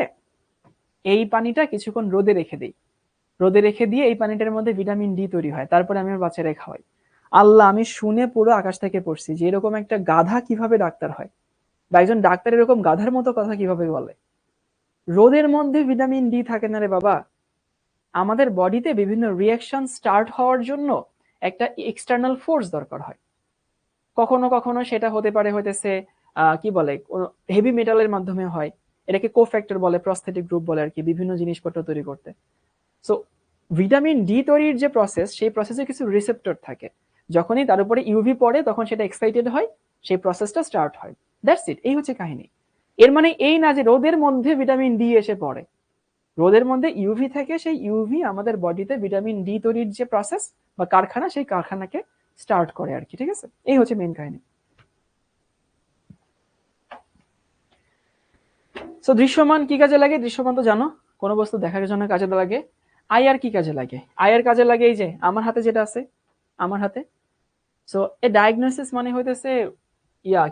এই পানিটা কিছুক্ষণ রোদে রেখে দিই, রোদে রেখে দিয়ে এই পানিটার মধ্যে ভিটামিন ডি তৈরি হয়, তারপরে আমি আমার বাচ্চারা খাওয়াই। আল্লাহ, আমি শুনে পুরো আকাশ থেকে পড়ছি যে এরকম একটা গাধা কিভাবে ডাক্তার হয়, বা একজন ডাক্তার এরকম গাধার মতো কথা কিভাবে বলে? রোদের মধ্যে ভিটামিন ডি থাকে না রে বাবা। আমাদের বডিতে বিভিন্ন রিয়াকশন স্টার্ট হওয়ার জন্য একটা এক্সটার্নাল ফোর্স দরকার হয়। কখনো কখনো সেটা হতে পারে হইতেছে কি বলে হেভি মেটালের মাধ্যমে হয়, এটাকে কোফ্যাক্টর বলে, প্রস্থেটিক গ্রুপ বলে আর কি, বিভিন্ন জিনিসপত্র তৈরি করতে। সো ভিটামিন ডি তৈরির যে প্রসেস, সেই প্রসেসে কিছু রিসেপ্টর থাকে। যখনই তার উপরে ইউভি পড়ে তখন সেটা এক্সাইটেড হয়, সেই প্রসেসটা স্টার্ট হয়। দ্যাটস ইট, এই হচ্ছে কাহিনী। এর মানে এই না যে রোদের মধ্যে ভিটামিন ডি এসে পড়ে। রোদের মধ্যে ইউভি থাকে, সেই ইউভি আমাদের বডিতে ভিটামিন ডি তৈরির যে প্রসেস বা কারখানা, সেই কারখানাকে স্টার্ট করে আর কি। ঠিক আছে, এই হচ্ছে মেইন কাহিনী। সো দৃশ্যমান কি কাজে লাগে? দৃশ্যমান তো জানো, কোনো বস্তু দেখার জন্য কাজে লাগে। আইআর কি কাজে লাগে? আইআর কাজে লাগে এই যে আমার হাতে যেটা আছে, আমার হাতে। সো এ ডায়াগনোসিস মানে হইতেছে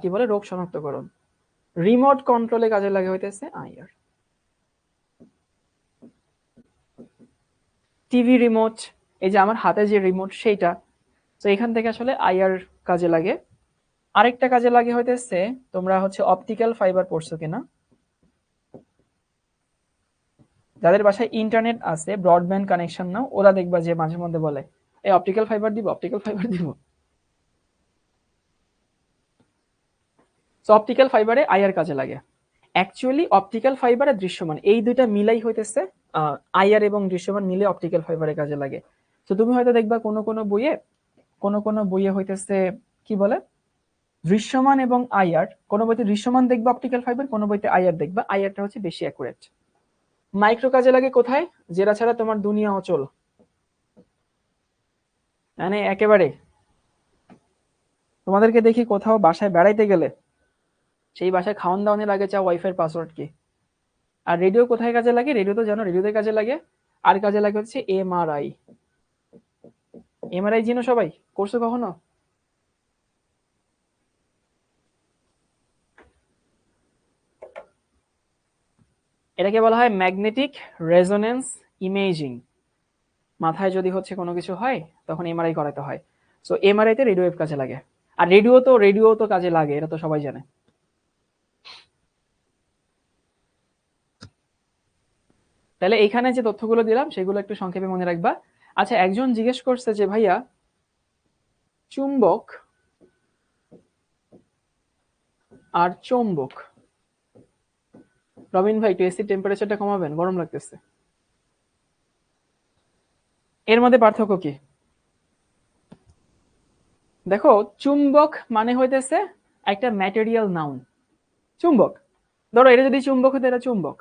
কি বলে রোগ শনাক্তকরণ। রিমোট কন্ট্রোলে কাজে লাগে হইতেছে আইআর। টিভি রিমোট, এই যে আমার হাতে যে রিমোট সেইটা, তো এখান থেকে আসলে আইআর কাজে লাগে। আরেকটা কাজে লাগে হইতেছে, তোমরা হচ্ছে অপটিক্যাল ফাইবার পড়ছো কিনা? যাদের বাসায় ইন্টারনেট আছে, ব্রডব্যান্ড কানেকশন নাও, ওরা দেখবা যে মাঝে মধ্যে বলে এই অপটিক্যাল ফাইবার দিব, অপটিক্যাল ফাইবার দিব। সো অপটিক্যাল ফাইবারে আইআর কাজে লাগে। অ্যাকচুয়ালি অপটিক্যাল ফাইবার আর দৃশ্যমান এই দুইটা মিলাই হইতেছে আইআর এবং দৃশ্যমান মিলে অপটিক্যাল ফাইবারে কাজে লাগে। তো তুমি হয়তো দেখবা কোনো বইয়ে হইতেছে কি বলে দৃশ্যমান এবং আইআর, কোনো বইতে দৃশ্যমান দেখবা অপটিক্যাল ফাইবার, কোনো বইতে আইআর দেখবা, আইআরটা হচ্ছে বেশি অ্যাকুরেট। মাইক্রো কাজে লাগে কোথায়? যেটা ছাড়া তোমার দুনিয়া অচল, মানে একেবারে। তোমাদেরকে দেখি কোথাও বাসায় বেড়াইতে গেলে সেই বাসায় খাওয়ান দাওয়ানের আগে চাও ওয়াইফাই পাসওয়ার্ড কি। আর রেডিও কোথায় কাজে লাগে? রেডিও তো জানো, রেডিওতে কাজে লাগে। আর কাজে লাগে হচ্ছে এমআরআই। এমআরআই চিনো সবাই? করছো কখনো? এটাকে বলা হয় ম্যাগনেটিক রেজোনেন্স ইমেজিং। মাথায় যদি হচ্ছে কোনো কিছু হয় তখন এমআরআই করাতে হয়। সো এমআরআই তে রেডিও ওয়েভ কাজে লাগে, আর রেডিও তো কাজে লাগে, এটা তো সবাই জানে। তাহলে এইখানে যে তথ্যগুলো দিলাম সেগুলো একটু সংক্ষেপে মনে রাখবা। আচ্ছা, একজন জিজ্ঞেস করছে যে ভাইয়া চুম্বক আর চৌম্বক, রবিন ভাই একটু এসি টেম্পারেচারটা কমাবেন, গরম লাগতেছে। এর মধ্যে পার্থক্য কি? দেখো, চুম্বক মানে হইতেছে একটা ম্যাটেরিয়াল নাউন। চুম্বক, ধরো এটা যদি চুম্বক হতো, এটা চুম্বক।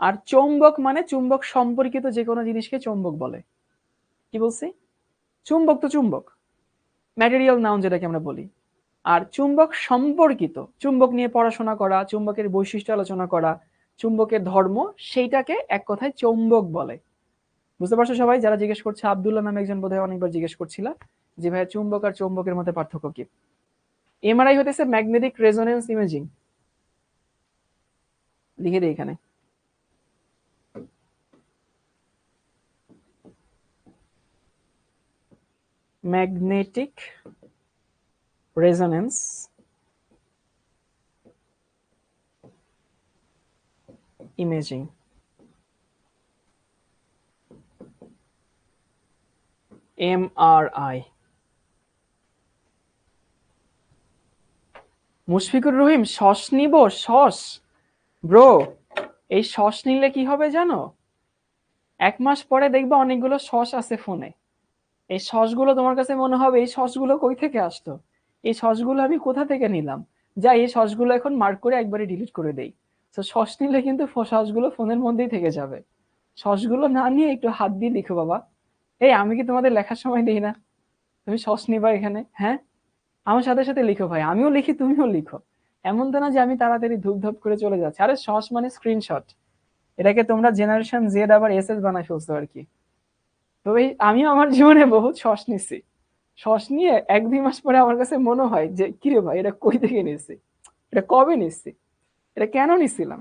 আর চৌম্বক মানে চুম্বক সম্পর্কিত যে কোনো জিনিসকে চৌম্বক বলে। কি বলছি? চুম্বক তো চুম্বক, ম্যাটেরিয়াল নাউন যেটাকে আমরা বলি। আর চুম্বক সম্পর্কিত, চুম্বক নিয়ে পড়াশোনা করা, চুম্বকের বৈশিষ্ট্য আলোচনা করা, চুম্বকের ধর্ম, সেইটাকে এক কথায় চৌম্বক বলে। বুঝতে পারছো সবাই? যারা জিজ্ঞেস করছে, আব্দুল্লাহ নামে একজন বোধহয় অনেকবার জিজ্ঞেস করছিল যে ভাইয়া চুম্বক আর চৌম্বকের মধ্যে পার্থক্য কি। এমআরআই হতেছে ম্যাগনেটিক রেজোনেন্স ইমেজিং। লিখে দিই এখানে, magnetic resonance imaging, MRI. Mushfiqur Rahim, শস নিব? শস ব্রো, এই শস নিলে কি হবে জানো? 1 মাস পরে দেখবা অনেকগুলো শস আছে ফোনে। এই সসগুলো তোমার কাছে মনে হবে এই সসগুলো কই থেকে আসতো, এই সসগুলো আমি কোথা থেকে নিলাম। যাই, এই সসগুলো এখন মার্ক করে একবারে ডিলিট করে দেই। তো সস নিলে কিন্তু সসগুলো ফোনের মধ্যেই থেকে যাবে। সসগুলো না নিয়ে একটু হাত দিয়ে লিখো বাবা। এই আমি কি তোমাদের লেখার সময় দিই না? তুমি সস নিবা এখানে, হ্যাঁ? আমার সাথে সাথে লিখো ভাই, আমিও লিখি তুমিও লিখো। এমন তো না যে আমি তাড়াতাড়ি ধুপ করে চলে যাচ্ছি। আরে সস মানে স্ক্রিনশট, এটাকে তোমরা জেনারেশন জেড আবার এসএস বানাই ফেলছো আর কি। তবে আমিও আমার জীবনে বহুত সস নিছি। সস নিয়ে 1-2 মাস পরে আমার কাছে মনে হয় যে কিরে ভাই, এটা কই থেকে নিছি, এটা কবে নিচ্ছি, এটা কেন নিছিলাম।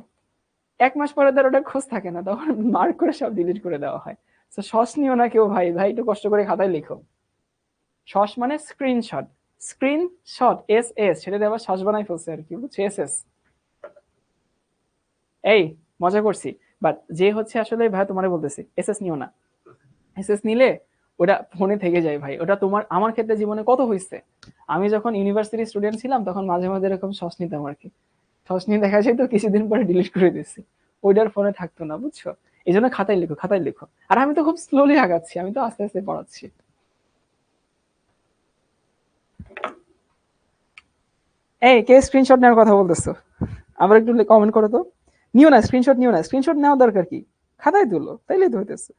1 মাস পরে তার ওটা খোঁজ থাকে না, তখন মার্ক করে সব ডিলিট করে দেওয়া হয়। তো সস নিও না কেউ ভাই, ভাই একটু কষ্ট করে খাতায় লিখো। সস মানে স্ক্রিনশট, স্ক্রিনশট এস এস, সেটা দিয়ে আবার সস বানাই ফেলছে আর কি, বুঝছো? S S. এই মজা করছি, বাট যে হচ্ছে আসলে ভাই তোমারে বলতেছি এস এস নিও না। এস এস নিলে ওটা ফোনে থেকে যায় ভাই। ওটা তোমার আমার ক্ষেত্রে জীবনে কত হয়েছে, আমি যখন ইউনিভার্সিটি স্টুডেন্ট ছিলাম তখন মাঝে মাঝে এরকম সস নিতাম আর কি। সস নিয়ে দেখা যায় তো কিছুদিন পরে ডিলিট করে দিচ্ছি, ওইটার ফোনে থাকতো না, বুঝছো? এই জন্য খাতায় লিখো, খাতায় লিখো। আর আমি তো খুব স্লোলি আগাচ্ছি, আমি তো আস্তে আস্তে পড়াচ্ছি। এই কে স্ক্রিনশট নেওয়ার কথা বলতেছো? আবার একটু কমেন্ট করো তো। নিও না স্ক্রিনশট, নিও না স্ক্রিনশট, নেওয়া দরকার কি? খাতায় তুলো, তাইলেই তো হইতেছে।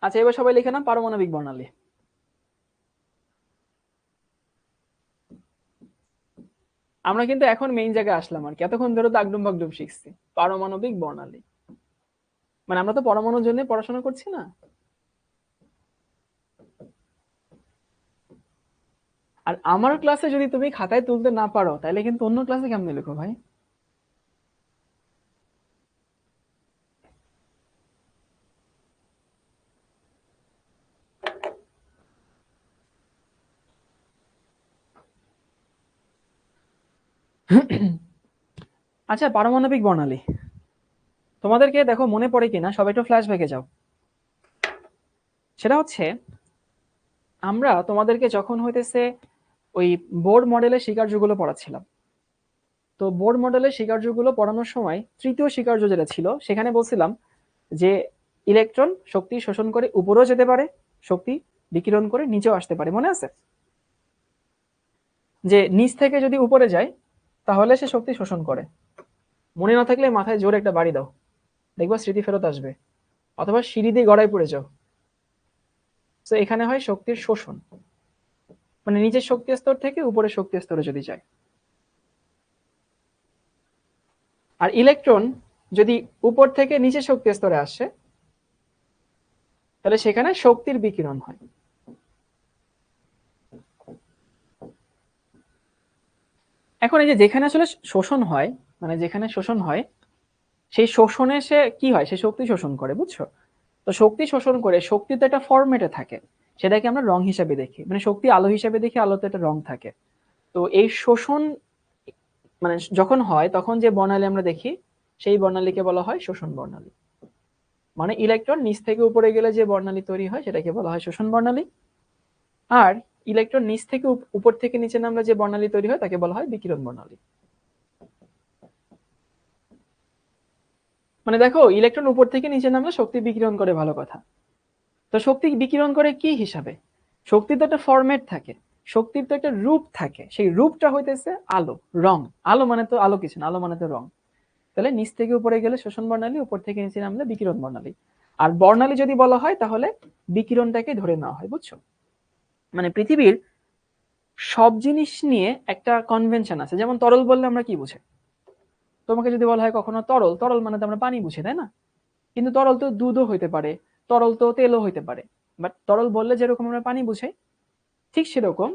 আচ্ছা, এবার সবাই লিখে নাও পারমাণবিক বর্ণালী। আমরা কিন্তু এখন মেইন জায়গায় আসলাম আর কি, এতক্ষণ ধরে তো আগডুম বাগডুম শিখছি। পারমাণবিক বর্ণালী মানে আমরা তো পরমাণুর জন্য পড়াশোনা করছি না। আর আমার ক্লাসে যদি তুমি খাতায় তুলতে না পারো তাহলে কিন্তু অন্য ক্লাসে কেমনে লিখো ভাই? আচ্ছা, পারমাণবিক বর্ণালী তোমাদেরকে দেখো মনে পড়ে কিনা, সবাই একটু ফ্ল্যাশব্যাকে যাও। সেটা হচ্ছে আমরা তোমাদেরকে যখন হইতেছে ওই বোর্ড মডেলের স্বীকার্যগুলো পড়াচ্ছিলাম, তো বোর্ড মডেলের স্বীকার্যগুলো পড়ানোর সময় তৃতীয় স্বীকার্য যেটা ছিল সেখানে বলছিলাম যে ইলেকট্রন শক্তি শোষণ করে উপরেও যেতে পারে, শক্তি বিকিরণ করে নিচেও আসতে পারে, মনে আছে? যে নিচ থেকে যদি উপরে যায় তাহলে সে শক্তি শোষণ করে। মনে না থাকলে মাথায় জোরে একটা বাড়ি দাও, দেখবা স্মৃতি ফেরত আসবে। অথবা সিঁড়ি দিয়ে গড়ায় পড়ে যাও। তো এখানে হয় শক্তির শোষণ, মানে নিচের শক্তি স্তর থেকে উপরের শক্তি স্তরে যদি যায়। আর ইলেকট্রন যদি উপর থেকে নিচের শক্তি স্তরে আসে তাহলে সেখানে শক্তির বিকিরণ হয়। এখন এই যে যেখানে আসলে শোষণ হয়, মানে যেখানে শোষণ হয় সেই শোষণে সে কি হয়, সে শক্তি শোষণ করে, বুঝছো? তো শক্তি শোষণ করে শক্তি তো একটা ফরম্যাটে থাকে, সেটাকে আমরা রং হিসাবে দেখি, মানে শক্তি আলো হিসাবে দেখি, আলোতে একটা রং থাকে। তো এই শোষণ মানে যখন হয় তখন যে বর্ণালী আমরা দেখি সেই বর্ণালীকে বলা হয় শোষণ বর্ণালী। মানে ইলেকট্রন নিচ থেকে উপরে গেলে যে বর্ণালী তৈরি হয় সেটাকে বলা হয় শোষণ বর্ণালী, আর ইলেকট্রন নিচ থেকে উপর থেকে নিচে নামলে যে বর্ণালী তৈরি হয় তাকে বলা হয় বিকিরণ বর্ণালী। মানে দেখো, ইলেকট্রন উপর থেকে নিচে নামলে শক্তি বিকিরণ করে, ভালো কথা। তো শক্তি বিকিরণ করে কি হিসাবে? শক্তির তো একটা ফরম্যাট থাকে, শক্তির তো একটা রূপ থাকে, সেই রূপটা হইতেছে আলো, রং। আলো মানে তো আলো কিছু না, আলো মানে তো রং। তাহলে নিচ থেকে উপরে গেলে শোষণ বর্ণালী, উপর থেকে নিচে নামলে বিকিরণ বর্ণালী। আর বর্ণালী যদি বলা হয় তাহলে বিকিরণটাকে ধরে নেওয়া হয়, বুঝছো? মানে পৃথিবীর সব জিনিস নিয়ে একটা কনভেনশন আছে। যেমন তরল বললে আমরা কি বুঝি? তোমাকে যদি বলা হয় কখনো তরল, তরল মানে তো আমরা পানি বুঝি, তাই না? কিন্তু তরল তো দুধও হইতে পারে, তরল তো তেলও হইতে পারে। বাট তরল বললে যেরকম আমরা পানি বুঝাই, ঠিক সেরকম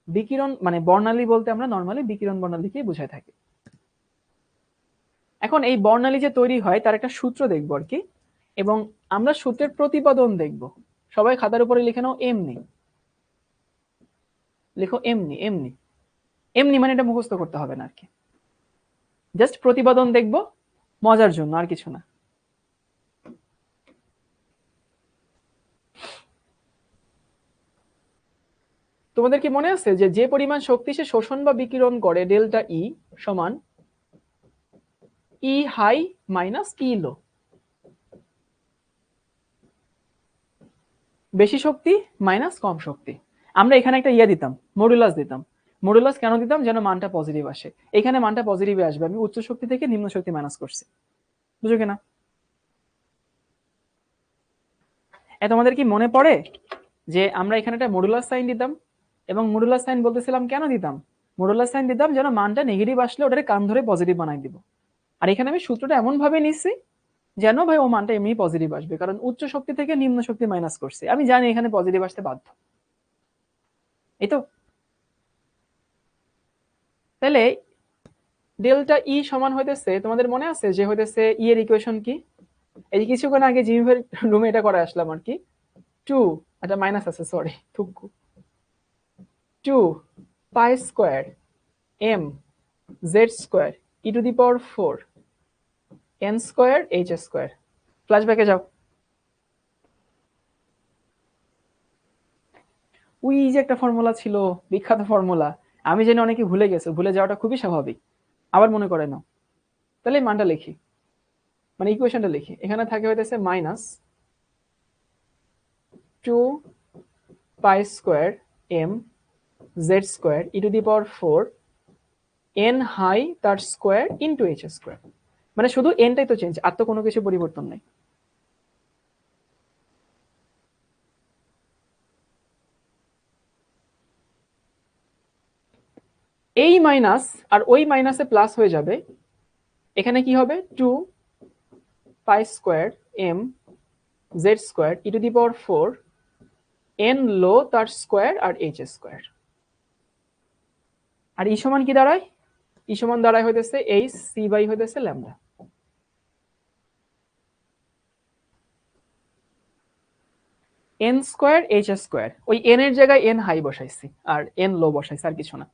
বিকিরণ মানে বর্ণালী বলতে আমরা নর্মালি বিকিরণ বর্ণালীকেই বুঝাই থাকি। এখন এই বর্ণালী যে তৈরি হয় তার একটা সূত্র দেখবো আর কি, এবং আমরা সূত্রের প্রতিপাদন দেখব। সবাই খাতার উপরে লিখে নাও এমনি, লিখো এমনি এমনি। এমনি মানে এটা মুখস্থ করতে হবে না আর কি, জাস্ট প্রতিপাদন দেখব মজার জন্য, আর কিছু না। তোমাদের কি মনে আছে যে যে পরিমাণ শক্তি সে শোষণ বা বিকিরণ করে ডেল্টা ই সমান ই হাই মাইনাস ই লো? বেশি শক্তি মাইনাস কম শক্তি। আমরা এখানে একটা ইয়ে দিতাম, মডুলাস দিতাম। মডুলাস কেন দিতাম? যেন মানটা পজিটিভ আসে। এখানে মানটা পজিটিভ আসবে, আমি উচ্চ শক্তি থেকে নিম্ন শক্তি মাইনাস করছি, বুঝো কিনা? তোমাদের কি মনে পড়ে যে আমরা এখানে একটা মডুলাস সাইন দিতাম, এবং মডুলাস সাইন বলতেছিলাম কেন দিতাম? মডুলাস সাইন দিতাম যেন মানটা নেগেটিভ আসলে ওটাকে কান ধরে পজিটিভ বানাই দিব। আর এখানে আমি সূত্রটা এমন ভাবে নিচ্ছি যেন ভাই ও মানটা এমনি পজিটিভ আসবে, কারণ উচ্চ শক্তি থেকে নিম্ন শক্তি মাইনাস করছে, আমি জানি এখানে পজিটিভ আসতে বাধ্য। এই তো। তাহলে ডেল্টা ই সমান হইতেছে, তোমাদের মনে আছে যে হইতেছে ই এর ইকুয়েশন কি? এই কিছুক্ষণ আগে জিমের রুমে এটা করে আসলাম আর কি। টু, একটা মাইনাস আছে, sorry, থুকু। 2 pi square m z square e to the power 4 n square h square। ফ্ল্যাশব্যাকে যাও। ওই যে একটা ফর্মুলা ছিল, বিখ্যাত ফর্মুলা, আমি জানি অনেকে ভুলে গেছে, ভুলে যাওয়াটা খুবই স্বাভাবিক, আবার মনে করে নাও। তাহলে এই মানটা লিখি, মানে ইকুয়েশনটা লিখি। এখানে থাকে হইতেছে minus 2 pi square m z square e to the power 4 n high তার স্কোয়ার ইন্টু h স্কোয়ার। মানে শুধু এনটাই তো চেঞ্জ, আর তো কোনো কিছু পরিবর্তন নেই। এই মাইনাস আর ওই মাইনাসে প্লাস হয়ে যাবে, এখানে কি হবে? 2 pi square M Z square E to the power 4 N লো তার স্কোয়ার আর এইচ স্কোয়ার। আর ই সমান কি দাঁড়ায়? ই সমান দাঁড়ায় হইতেছে এইচ সি বাই হইতেছে lambda. N square H square, ওই এন এর জায়গায় এন হাই বসাইছি আর এন লো বসাইছি, আর কিছু না।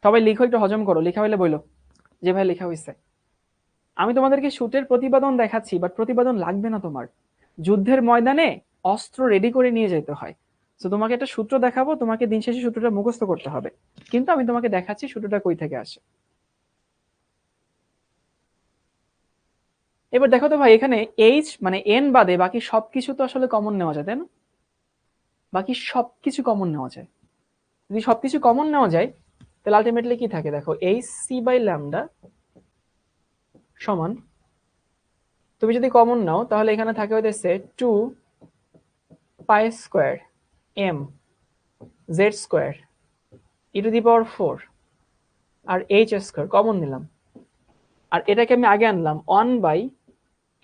সবাই লিখো, একটু হজম করো, লেখা হইলে বইলো যে ভাই লেখা হয়েছে। আমি তোমাদেরকে সূত্রের প্রতিপাদন দেখাচ্ছি, বাট প্রতিপাদন লাগবে না তোমার। যুদ্ধের ময়দানে অস্ত্র রেডি করে নিয়ে যেতে হয়। তো তোমাকে একটা সূত্র দেখাবো, তোমাকে দিন শেষে সূত্রটা মুখস্থ করতে হবে, কিন্তু আমি তোমাকে দেখাচ্ছি সূত্রটা কই থেকে আসে। এবার দেখো তো ভাই, এখানে এইচ মানে এন বাদে বাকি সবকিছু তো আসলে কমন নেওয়া যায়, তাই না? বাকি সবকিছু কমন নেওয়া যায়। যদি সবকিছু কমন নেওয়া যায় তাহলে আলটিমেটলি কি থাকে দেখো, এইচ সি বাই ল্যামডা সমান, তুমি যদি কমন নাও তাহলে এখানে থাকে হইতেছে 2 pi square M Z square E to the power 4 আর এইচ স্কোয়ার কমন নিলাম, আর এটাকে আমি আগে আনলাম 1 বাই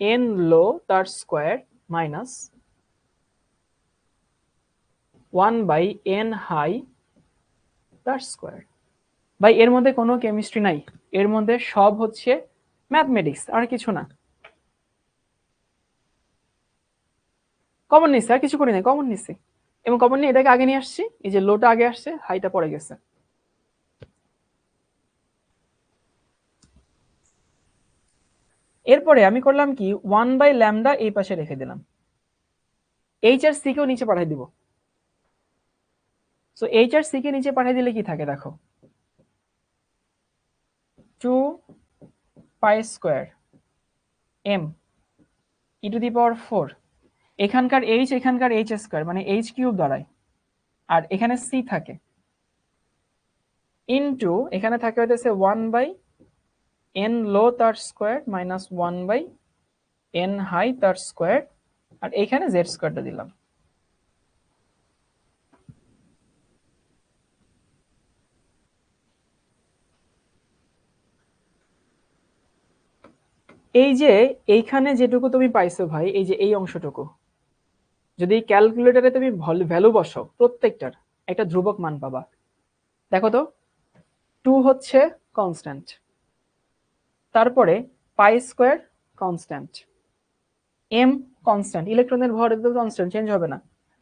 এন লো তার square minus 1 by N high তার স্কোয়ার। ভাই এর মধ্যে কোনো কেমিস্ট্রি নাই, এর মধ্যে সব হচ্ছে ম্যাথমেটিক্স, আর কিছু না। কমন নিচ্ছে, আর কিছু করি নাই, কমন নিচ্ছি, এবং কমন নিয়ে এটাকে আগে নিয়ে আসছি, এই যে লোটা আগে আসছে, হাইটা পরে গেছে। এরপরে আমি করলাম কি, 1/λ এই পাশে রেখে দিলাম, এইচ আর সি কেও নিচে পাঠিয়ে দিব। So H R C K নিচে পাঠিয়ে দিলে কি থাকে দেখো, 2π² m e⁴, এখানকার এইচ এখানকার h² মানে h³ দাঁড়ায়, আর এখানে সি থাকে, ইনটু এখানে থাকে হইতেছে 1/n লো তার স্কোয়ার মাইনাস 1/n হাই তার স্কোয়ার, আর এখানে z² দিলাম। এই যে এইখানে যেটুকু তুমি পাইছো ভাই, এই যে এই অংশটুকু, যদি ক্যালকুলেটরে তুমি ভ্যালু বসাও প্রত্যেকটার, একটা ধ্রুবক মান পাবা। দেখো তো, 2 হচ্ছে কনস্ট্যান্ট, তারপরে π² কনস্ট্যান্ট, m কনস্ট্যান্ট, ইলেকট্রনের ভর তো কনস্ট্যান্ট, চেঞ্জ হবে না,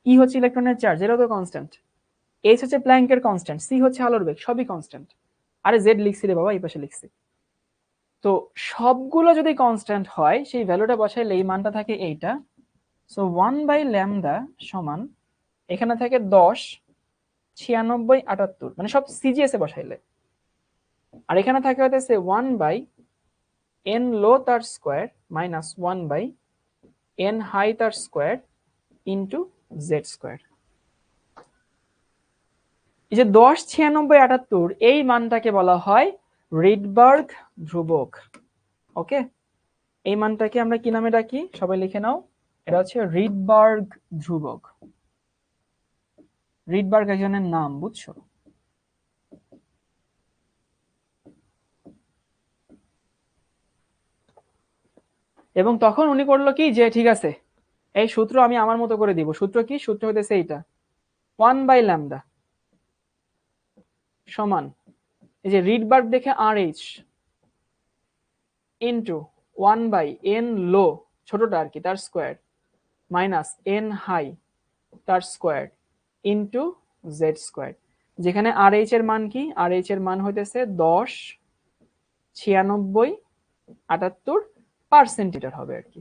ই হচ্ছে ইলেকট্রনের চার্জ, এটাও তো কনস্ট্যান্ট, এইচ হচ্ছে প্ল্যাঙ্কের কনস্ট্যান্ট, সি হচ্ছে আলোর বেগ, সবই কনস্ট্যান্ট। আরে জেড লিখছি রে বাবা, এই পাশে লিখছি। তো সবগুলো যদি কনস্ট্যান্ট হয়, সেই ভ্যালুটা বসাইলে এই মানটা থাকে এইটা। সো 1/λ সমান, এখানে থাকে 10, 96, 78, মানে সব সিজিএস এ বসাইলে, আর এখানে থাকে হইতেছে 1/n লো তার স্কোয়ার মাইনাস 1/n হাই তার স্কোয়ার ইন্টু z²। এই যে 10, 96, 78 এই মানটাকে বলা হয় রিডবার্গ ধ্রুবক। ওকে, এই মানটাকে আমরা কি নামে ডাকি, সবাই লিখে নাও, এটা হচ্ছে রিডবার্গ ধ্রুবক। রিডবার্গ একজনের নাম, বুঝছো? এবং তখন উনি করলো কি, যে ঠিক আছে এই সূত্র আমি আমার মতো করে দিব। সূত্র কি? সূত্র হইতেছে এইটা, 1/λ সমান, এই যে রিডবার্গ দেখে RH ইন্টু 1/n লো, ছোটটা আর কি, তার স্কোয়ার মাইনাস n হাই তার স্কোয়ার ইন্টু z²। যেখানে RH এর মান কি, RH এর মান হইতেছে 10, 96, 78 পার সেন্টিমিটার হবে আর কি।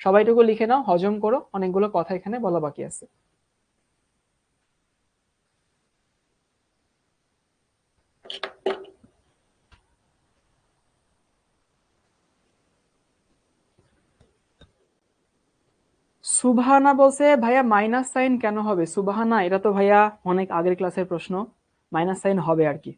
সবাইটুকু লিখে নাও, হজম করো, অনেকগুলো কথা এখানে বলা বাকি আছে। সুবহানা বলছে ভাইয়া মাইনাস সাইন কেন হবে? সুবহানা, এটা তো ভাইয়া অনেক আগের ক্লাসের প্রশ্ন, মাইনাস সাইন হবে আর কি।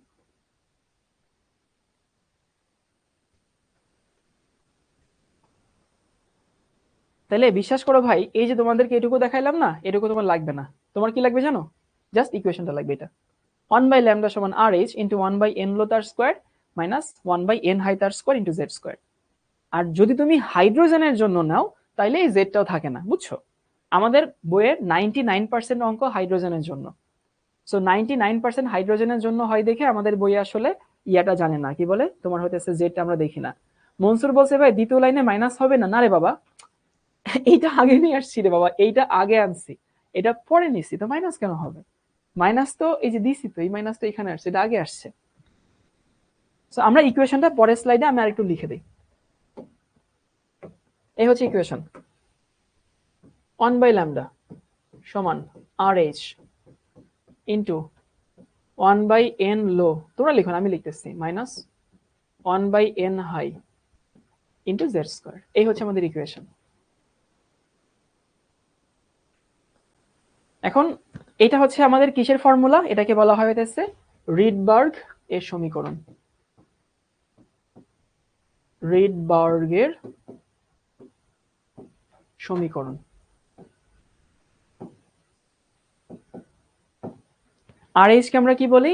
তাহলে বিশ্বাস করো ভাই, এই যে তোমাদেরকে এটুকু দেখাইলাম না, এটুকু তোমার লাগবে না। তোমার কি লাগবে জানো? জাস্ট ইকুয়েশনটা লাগবে, এটা 1/λ সমান RH ইন্টু 1/n লো তার স্কোয়ার মাইনাস 1/n হাই তার স্কোয়ার ইন্টু z²। আর যদি তুমি হাইড্রোজেনের জন্য নাও, তাইলে এই জেডটাও থাকে না, বুঝছো? আমাদের বইয়ের 99% অঙ্ক হাইড্রোজেনের জন্য। সো 99% হাইড্রোজেনের জন্য হয় দেখে আমাদের বই আসলে ইয়াটা জানে না, কি বলে তোমার হইতেছে জেডটা আমরা দেখি না। মনসুর বলছে ভাই দ্বিতীয় লাইনে মাইনাস হবে না। না রে বাবা, এইটা আগে নিয়ে আসছি রে বাবা, এইটা আগে আনছি, এটা পরে নিছি, তো মাইনাস কেন হবে? মাইনাস তো এই যে দিছি, তো এই মাইনাস তো এখানে আসছে, এটা আগে আসছে। সো আমরা ইকুয়েশনটা পরের স্লাইডে আমি আরেকটু লিখে দিই। এই হচ্ছে ইকুয়েশন, 1/λ সমান RH ইন্টু 1/n লো, তোমরা লিখো না, আমি লিখতেছি, minus 1/n high into z²। এই হচ্ছে আমাদের ইকুয়েশন। এখন এটা হচ্ছে আমাদের কিসের ফর্মুলা? এটাকে বলা হয় হইতেছে রিডবার্গ এর সমীকরণ। রিডবার্গের সমীকরণ। RH কে আমরা কি বলি?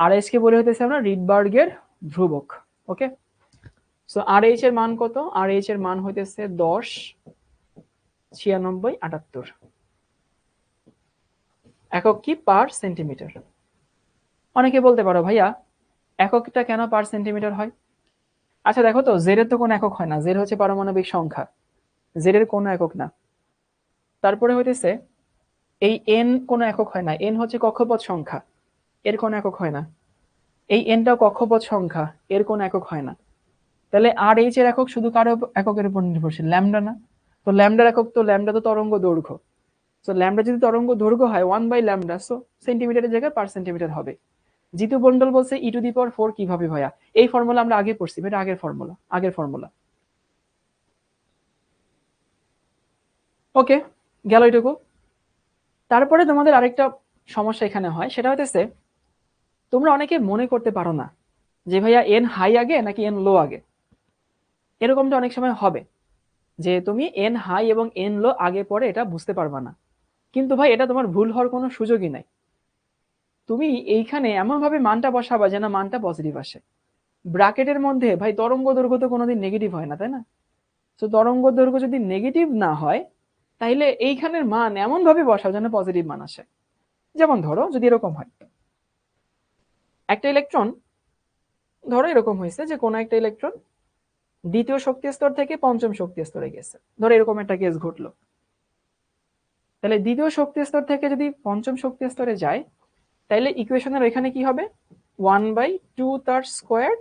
RH কে বলি হইতেছে আমরা রিডবার্গের ধ্রুবক। ওকে, সো RH এর মান কত? RH এর মান হইতেছে 10, 96, 78 একক কি পার সেন্টিমিটার। অনেকে বলতে পারো ভাইয়া এককটা কেন পার সেন্টিমিটার হয়? আচ্ছা দেখো তো, জেড এর তো কোনো একক হয় না, জেড হচ্ছে পারমাণবিক সংখ্যা, জেড এর কোনো একক না। তারপরে হইতেছে এই এন কোনো একক হয় না, এন হচ্ছে কক্ষপথ সংখ্যা, এর কোনো একক হয় না। এই এনটাও কক্ষপথ সংখ্যা, এর কোনো একক হয় না। তাহলে আর এইচ এর একক শুধু কারো এককের উপর নির্ভরশীল, ল্যামডা না? তো ল্যামডার একক তো, ল্যামডা তো তরঙ্গ দৈর্ঘ্য। সো ল্যামডা যদি তরঙ্গ দৈর্ঘ্য হয় 1/λ, সো সেন্টিমিটারের জায়গায় পার সেন্টিমিটার হবে। জিতু মন্ডল বলছে e⁴ কিভাবে ভাইয়া? এই ফর্মুলা আমরা আগে পড়ছি, এটা আগের ফর্মুলা। ওকে, গেল এটুকু। তারপরে তোমাদের আরেকটা সমস্যা এখানে হয়, সেটা হইতেছে তোমরা অনেকে মনে করতে পারো না যে ভাইয়া এন হাই আগে নাকি এন লো আগে। এরকমটা অনেক সময় হবে যে তুমি এন হাই এবং এন লো আগে পরে এটা বুঝতে পারবা না। কিন্তু ভাই এটা তোমার ভুল হওয়ার কোনো সুযোগই নাই। তুমি এইখানে এমন ভাবে মানটা বসাবা যেন মানটা পজিটিভ আসে। ব্র্যাকেটের মধ্যে ভাই তরঙ্গ দৈর্ঘ্য তো কোনোদিন নেগেটিভ হয় না, তাই না? তো তরঙ্গ দৈর্ঘ্য যদি নেগেটিভ না হয়, তাইলে এইখানের মান এমন ভাবে বসাও যেন পজিটিভ মান আসে। যেমন ধরো যদি এরকম হয়, একটা ইলেকট্রন, ধরো এরকম হয়েছে যে কোনো একটা ইলেকট্রন দ্বিতীয় শক্তি স্তর থেকে পঞ্চম শক্তি স্তরে গেছে, ধরো এরকম একটা কেস ঘটলো। তাহলে দ্বিতীয় শক্তি স্তর থেকে যদি পঞ্চম শক্তি স্তরে যায়, তাহলে ইকুয়েশনের এখানে কি হবে? 1/2 তার স্কোয়ার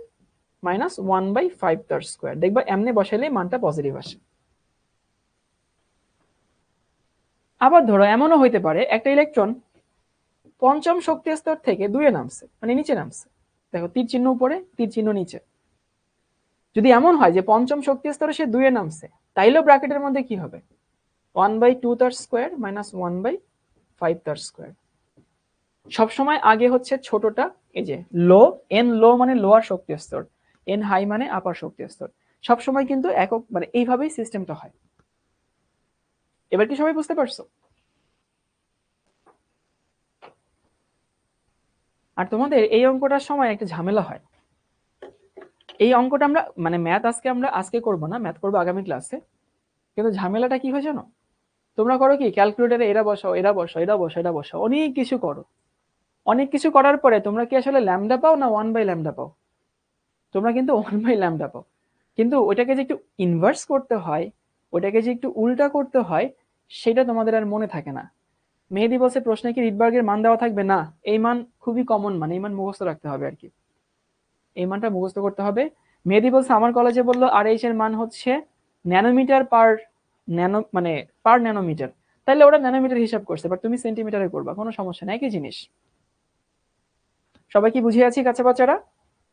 মাইনাস 1/5 তার স্কোয়ার। দেখবা এমনি বসাইলে মানটা পজিটিভ আসে। আবার ধরো এমনও হইতে পারে একটা ইলেকট্রন পঞ্চম শক্তি স্তর থেকে 2 এ নামছে, মানে নিচে নামছে। দেখো তীর চিহ্ন উপরে, তীর চিহ্ন নিচে। যদি এমন হয় যে পঞ্চম শক্তি স্তরে সে 2 এ নামছে, তাইলেও ব্র্যাকেটের মধ্যে কি হবে? 1/2 তার স্কোয়ার মাইনাস 1/5 তার স্কোয়ার। সবসময় আগে হচ্ছে ছোটটা, এই যে লো, এন লো মানে লোয়ার শক্তি স্তর, এন হাই মানে আপার শক্তি স্তর। সবসময় কিন্তু একক, মানে এইভাবেই সিস্টেমটা হয়। এবার কি সবাই বুঝতে পারছো? আর তোমাদের এই অঙ্কটার সময় একটা ঝামেলা হয়। এই অঙ্কটা আমরা মানে ম্যাথ আজকে করবো না, ম্যাথ করবো আগামী ক্লাসে। কিন্তু ঝামেলাটা কি হয় জানো? তোমরা করো কি, ক্যালকুলেটারে এরা বসাও, এরা বসাও, এরা বসাও, এটা বসাও, অনেক কিছু করো। অনেক কিছু করার পরে তোমরা কি আসলে ল্যামডা পাও না 1/λ পাও? তোমরা কিন্তু 1/λ পাও। কিন্তু ওইটাকে যে একটু ইনভার্স করতে হয়, ওইটাকে যে একটু উল্টা করতে হয়, সেটা তোমাদের আর মনে থাকে না। মেহেদি বলছে প্রশ্নে কি রিডবার্গের মান দেওয়া থাকবে না? এই মান খুবই কমন মান, এই মান মুখস্থ রাখতে হবে আর কি, এই মানটা মুখস্থ করতে হবে। মেহেদি বলছে আমার কলেজে বললো আর এইচ এর মান হচ্ছে ন্যানোমিটার পার ন্যানো, মানে পার ন্যানোমিটার। তাহলে ওরা ন্যানোমিটার হিসাব করছে, বাট তুমি সেন্টিমিটারে করবা, কোনো সমস্যা নাই, একই জিনিস। সবাই কি বুঝে আছি কাছে বাচ্চারা?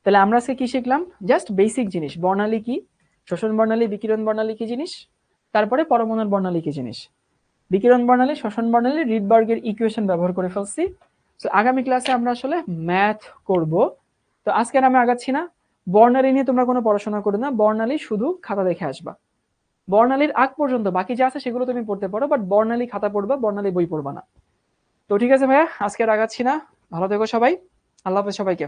তাহলে আমরা আজকে কি শিখলাম? জাস্ট বেসিক জিনিস, বর্ণালী কি, শোষণ বর্ণালী, বিকিরণ বর্ণালী কি জিনিস, তারপরে পরমাণুর বর্ণালী কি জিনিস, বিকিরণ বর্ণালী, শোষণ বর্ণালী, রিডবার্গের ইকুয়েশন ব্যবহার করে ফেলছি। তো আগামী ক্লাসে আমরা আসলে ম্যাথ করব। তো আজকে আর আমি আগাচ্ছি না। বর্ণালী নিয়ে তোমরা কোনো পড়াশোনা করো না, বর্ণালী শুধু খাতা দেখে আসবা। বর্ণালীর আগ পর্যন্ত বাকি যা আছে সেগুলো তুমি পড়তে পারো, বাট বর্ণালী খাতা পড়বা, বর্ণালী বই পড়বা না। তো ঠিক আছে ভাইয়া, আজকে আর আগাচ্ছি না। ভালো থেকো সবাই, আল্লাহ হাফেজ সবাইকে।